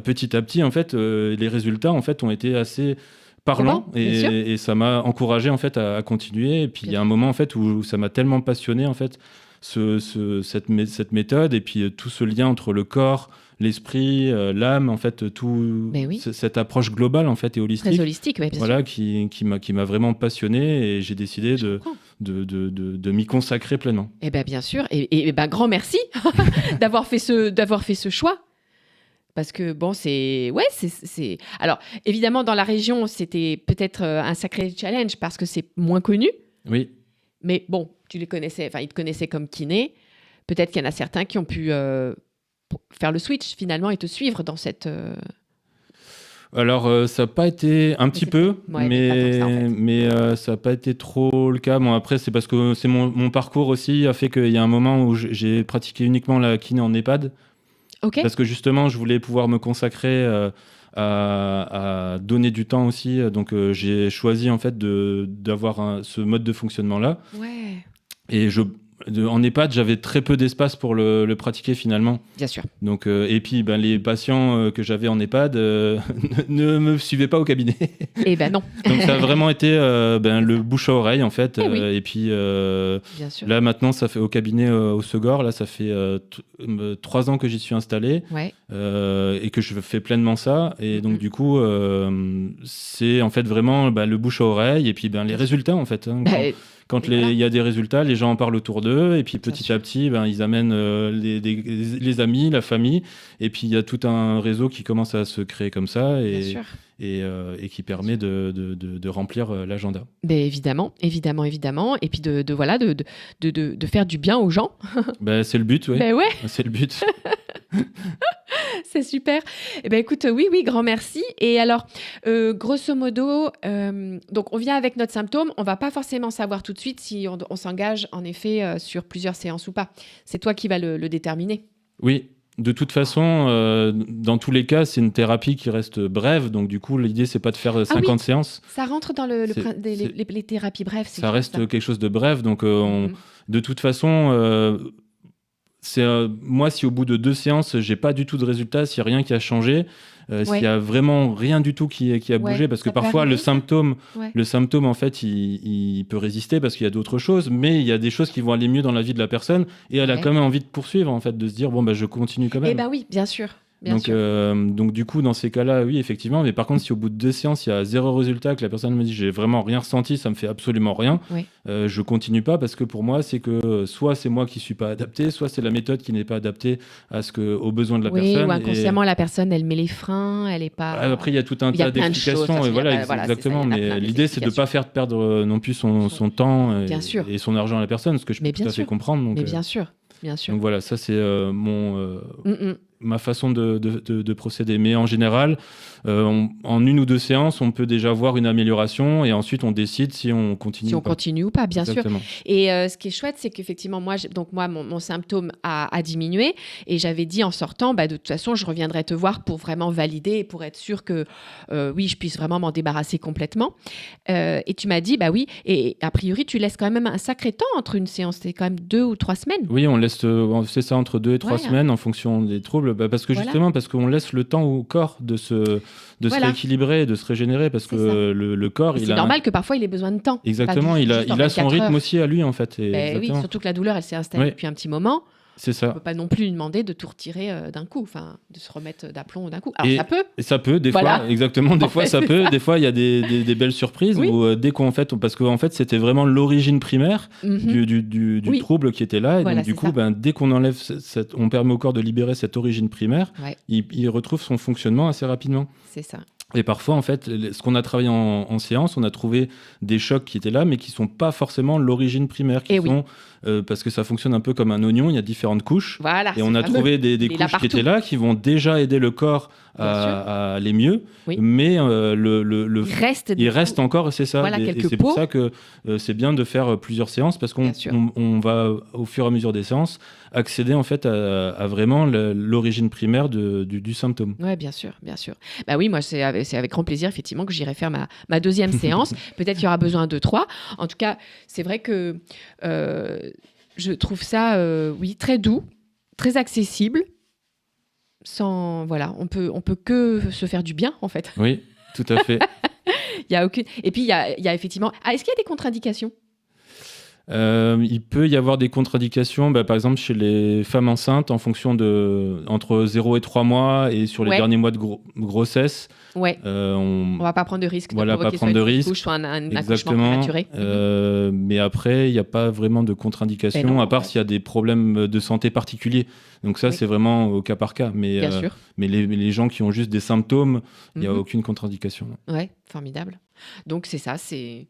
petit à petit, en fait, les résultats, en fait, ont été assez parlant et ça m'a encouragé en fait à continuer. Et puis il y a un moment en fait où ça m'a tellement passionné en fait cette méthode et puis tout ce lien entre le corps, l'esprit, l'âme, en fait cette approche globale en fait et holistique. Très holistique, bien sûr. Qui m'a vraiment passionné et j'ai décidé de m'y consacrer pleinement. Et bien sûr et grand merci d'avoir fait ce choix. Parce que c'est... Alors, évidemment, dans la région, c'était peut-être un sacré challenge parce que c'est moins connu. Oui. Mais bon, tu les connaissais, ils te connaissaient comme kiné. Peut-être qu'il y en a certains qui ont pu faire le switch, finalement, et te suivre dans cette... Alors, ça n'a pas été un petit peu, mais ça n'a pas été trop le cas. Bon, après, c'est parce que c'est mon parcours aussi a fait qu'il y a un moment où j'ai pratiqué uniquement la kiné en EHPAD. Okay. Parce que justement, je voulais pouvoir me consacrer à donner du temps aussi. Donc, j'ai choisi en fait d'avoir ce mode de fonctionnement-là. Ouais. Et en EHPAD, j'avais très peu d'espace pour le pratiquer finalement. Bien sûr. Donc, et puis, les patients que j'avais en EHPAD ne me suivaient pas au cabinet. Eh ben non. Donc, ça a vraiment été le bouche à oreille en fait. Et puis, bien sûr. Là maintenant, ça fait au cabinet au Segor. Là, ça fait 3 ans que j'y suis installé et que je fais pleinement ça. Et donc, du coup, c'est en fait vraiment le bouche à oreille et puis les résultats en fait. Quand il y a des résultats, les gens en parlent autour d'eux et puis petit à petit, ils amènent les amis, la famille et puis il y a tout un réseau qui commence à se créer comme ça et qui permet de remplir l'agenda. Évidemment. Et puis de faire du bien aux gens. C'est le but, oui. Ouais. C'est le but. C'est super. Écoute, oui, grand merci. Et alors, grosso modo, donc on vient avec notre symptôme. On va pas forcément savoir tout de suite si on s'engage en effet sur plusieurs séances ou pas. C'est toi qui vas le déterminer. Oui. De toute façon, dans tous les cas, c'est une thérapie qui reste brève. Donc, du coup, l'idée, c'est pas de faire 50 séances. Ça rentre dans les thérapies brèves. Ça reste quelque chose de bref. Donc, de toute façon, moi, si au bout de 2 séances, j'ai pas du tout de résultat, s'il n'y a rien qui a changé, s'il y a vraiment rien du tout qui a bougé, parce que parfois le symptôme, en fait, il peut résister parce qu'il y a d'autres choses, mais il y a des choses qui vont aller mieux dans la vie de la personne et elle a quand même envie de poursuivre, en fait, de se dire je continue quand même. Oui, bien sûr. Donc du coup, dans ces cas-là, oui, effectivement. Mais par contre, si au bout de 2 séances, il y a 0 résultat, que la personne me dit j'ai vraiment rien ressenti, ça me fait absolument rien, je continue pas parce que pour moi, c'est que soit c'est moi qui suis pas adapté, soit c'est la méthode qui n'est pas adaptée aux besoins de la personne. Ou inconsciemment, la personne, elle met les freins, elle est pas. Après, il y a tout un tas d'explications. Et voilà, exactement. Mais l'idée, c'est de pas faire perdre non plus son temps et son argent à la personne, ce que je peux tout à fait comprendre. Donc, mais bien sûr. Donc voilà, ça c'est ma façon de procéder. Mais en général, en 1 ou 2 séances, on peut déjà voir une amélioration et ensuite on décide si on continue ou pas. Continue ou pas, bien Exactement. Sûr. Et ce qui est chouette, c'est qu'effectivement, moi, mon symptôme a diminué et j'avais dit en sortant, de toute façon, je reviendrai te voir pour vraiment valider et pour être sûr que oui, je puisse vraiment m'en débarrasser complètement. Et tu m'as dit, oui, et a priori, tu laisses quand même un sacré temps entre une séance. C'est quand même 2 ou 3 semaines. Oui, on fait ça entre 2 et 3 semaines en fonction des troubles. Parce qu'on laisse le temps au corps de se rééquilibrer, de se régénérer, parce que le corps, c'est normal que parfois il ait besoin de temps. Exactement, il a son rythme aussi à lui en fait. Oui, surtout que la douleur, elle s'est installée depuis un petit moment. C'est ça. On ne peut pas non plus lui demander de tout retirer d'un coup, de se remettre d'aplomb d'un coup. Alors ça peut, des fois, exactement, des fois ça peut. Des fois, il y a des belles surprises où dès parce qu'en fait, c'était vraiment l'origine primaire du trouble qui était là. Et donc, du coup, dès qu'on enlève on permet au corps de libérer cette origine primaire, il retrouve son fonctionnement assez rapidement. C'est ça. Et parfois, en fait, ce qu'on a travaillé en séance, on a trouvé des chocs qui étaient là, mais qui ne sont pas forcément l'origine primaire, parce que ça fonctionne un peu comme un oignon, il y a différentes couches. Voilà, et on a trouvé des couches partout. qui étaient là, qui vont déjà aider le corps à aller mieux, mais il reste encore, c'est ça. Voilà, et c'est pour ça que c'est bien de faire plusieurs séances, parce qu'on va, au fur et à mesure des séances, accéder en fait à vraiment l'origine primaire du symptôme. Oui, bien sûr. Bah oui, moi, c'est avec grand plaisir, effectivement, que j'irai faire ma deuxième séance. Peut-être qu'il y aura besoin de 3. En tout cas, c'est vrai que je trouve ça, très doux, très accessible. On peut que se faire du bien, en fait. Oui, tout à fait. Il y a aucune... Et puis, il y a effectivement... est-ce qu'il y a des contre-indications ? Il peut y avoir des contre-indications, par exemple chez les femmes enceintes, en fonction entre 0 et 3 mois et sur les derniers mois de grossesse. Ouais. On va pas prendre de risque de provoquer soit une couche, soit un accouchement prématuré. Mais après, il n'y a pas vraiment de contre-indication, à part s'il y a des problèmes de santé particuliers. Donc ça, c'est vraiment au cas par cas. Mais les gens qui ont juste des symptômes, il n'y a aucune contre-indication. Ouais, formidable. Donc c'est ça, c'est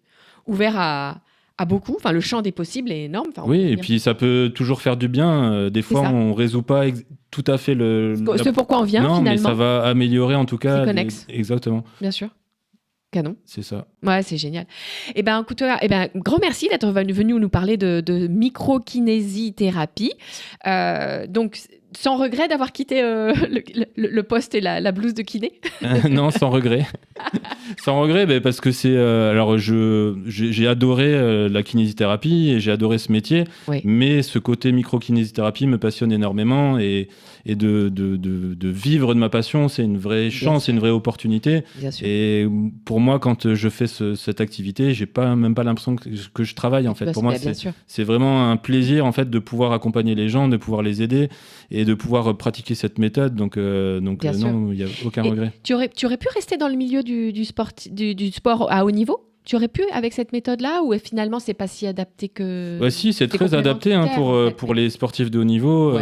ouvert à beaucoup. Enfin, le champ des possibles est énorme. Et puis ça peut toujours faire du bien. Des fois, on ne résout pas tout à fait ce pourquoi on vient, finalement. Mais ça va améliorer en tout cas. C'est connexe. Exactement. Bien sûr. Canon. C'est ça. Ouais, c'est génial. Écoute, grand merci d'être venu nous parler de microkinésithérapie. Donc, sans regret d'avoir quitté le poste et la blouse de kiné. Non, sans regret. Sans regret, parce que c'est... alors, j'ai adoré la kinésithérapie et j'ai adoré ce métier, mais ce côté microkinésithérapie me passionne énormément et de vivre de ma passion, c'est une vraie chance, c'est une vraie opportunité. Bien sûr. Et pour moi, quand je fais cette activité, j'ai même pas l'impression que je travaille, en fait. Pour moi, c'est vraiment un plaisir, en fait, de pouvoir accompagner les gens, de pouvoir les aider et de pouvoir pratiquer cette méthode. Donc non, il n'y a aucun regret. Tu aurais pu rester dans le milieu du sport à haut niveau ? Tu aurais pu avec cette méthode-là, ou finalement c'est pas si adapté que... Si, c'est très adapté pour les sportifs de haut niveau.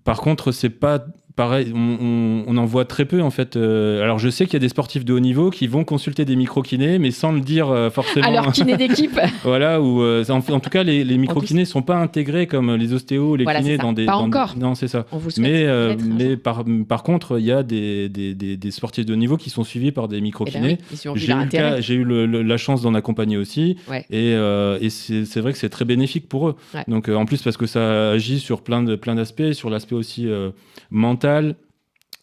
Par contre, c'est pas pareil, on en voit très peu en fait. Alors je sais qu'il y a des sportifs de haut niveau qui vont consulter des micro-kinés, mais sans le dire forcément. À leur kiné d'équipe. Voilà, ou en tout cas les micro-kinés sont pas intégrés comme les ostéos, les kinés dans des. Pas encore. Non, c'est ça. On vous souhaite mais par contre, il y a des sportifs de haut niveau qui sont suivis par des micro-kinés. J'ai eu la chance d'en accompagner aussi, et c'est vrai que c'est très bénéfique pour eux. Ouais. Donc en plus parce que ça agit sur plein d'aspects, sur l'aspect aussi mental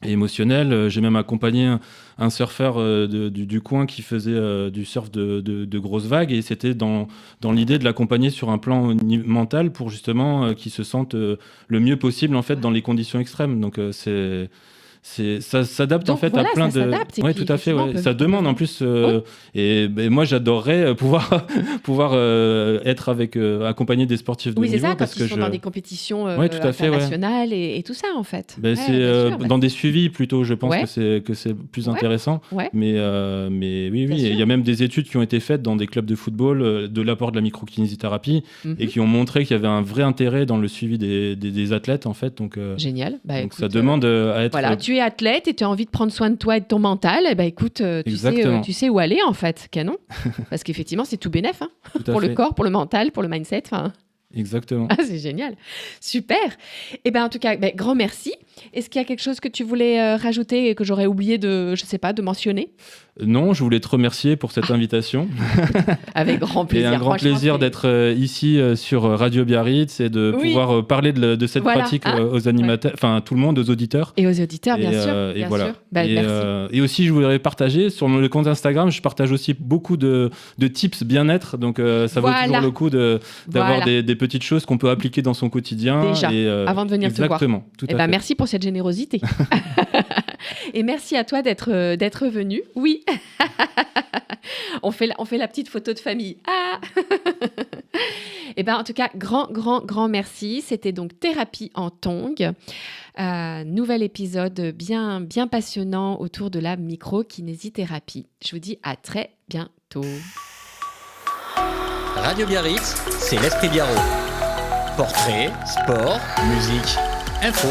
et émotionnel. J'ai même accompagné un surfeur du coin qui faisait du surf de grosses vagues, et c'était dans l'idée de l'accompagner sur un plan mental pour justement qu'il se sente le mieux possible en fait dans les conditions extrêmes. Donc ça s'adapte en fait à plein de. Oui, tout à fait. Ça demande en plus. Et moi, j'adorerais pouvoir être accompagner des sportifs de niveau. Oui, c'est ça. Quand ils sont dans des compétitions internationales et tout ça, en fait. C'est dans des suivis plutôt. Je pense que c'est plus intéressant. Ouais. Mais oui. Il y a même des études qui ont été faites dans des clubs de football de l'apport de la microkinésithérapie et qui ont montré qu'il y avait un vrai intérêt dans le suivi des athlètes, en fait. Donc génial. Donc écoute, ça demande à être. Voilà, tu es athlète et tu as envie de prendre soin de toi et de ton mental, écoute, tu sais où aller en fait, canon. Parce qu'effectivement, c'est tout bénef, hein, pour le corps, pour le mental, pour le mindset. Exactement. Ah, c'est génial. Super. En tout cas, grand merci. Est-ce qu'il y a quelque chose que tu voulais rajouter et que j'aurais oublié de mentionner ? Non, je voulais te remercier pour cette invitation. Avec grand plaisir. Et un grand plaisir d'être ici sur Radio Biarritz et de pouvoir parler de cette pratique aux animateurs, enfin tout le monde, aux auditeurs. Et aux auditeurs, bien sûr. Et voilà. Sûr. Merci. Et aussi, je voudrais partager sur le compte Instagram, je partage aussi beaucoup de tips bien-être. Donc ça vaut toujours le coup d'avoir des petites choses qu'on peut appliquer dans son quotidien. Déjà, avant de venir te voir. Exactement. Tout à fait. Merci pour cette générosité. Et merci à toi d'être venu. Oui. on fait la petite photo de famille. Ah. En tout cas, grand merci. C'était donc Thérapie en tongs. Nouvel épisode bien passionnant autour de la microkinésithérapie. Je vous dis à très bientôt. Radio Biarritz, c'est l'Esprit Biarro. Portrait, sport, musique, info.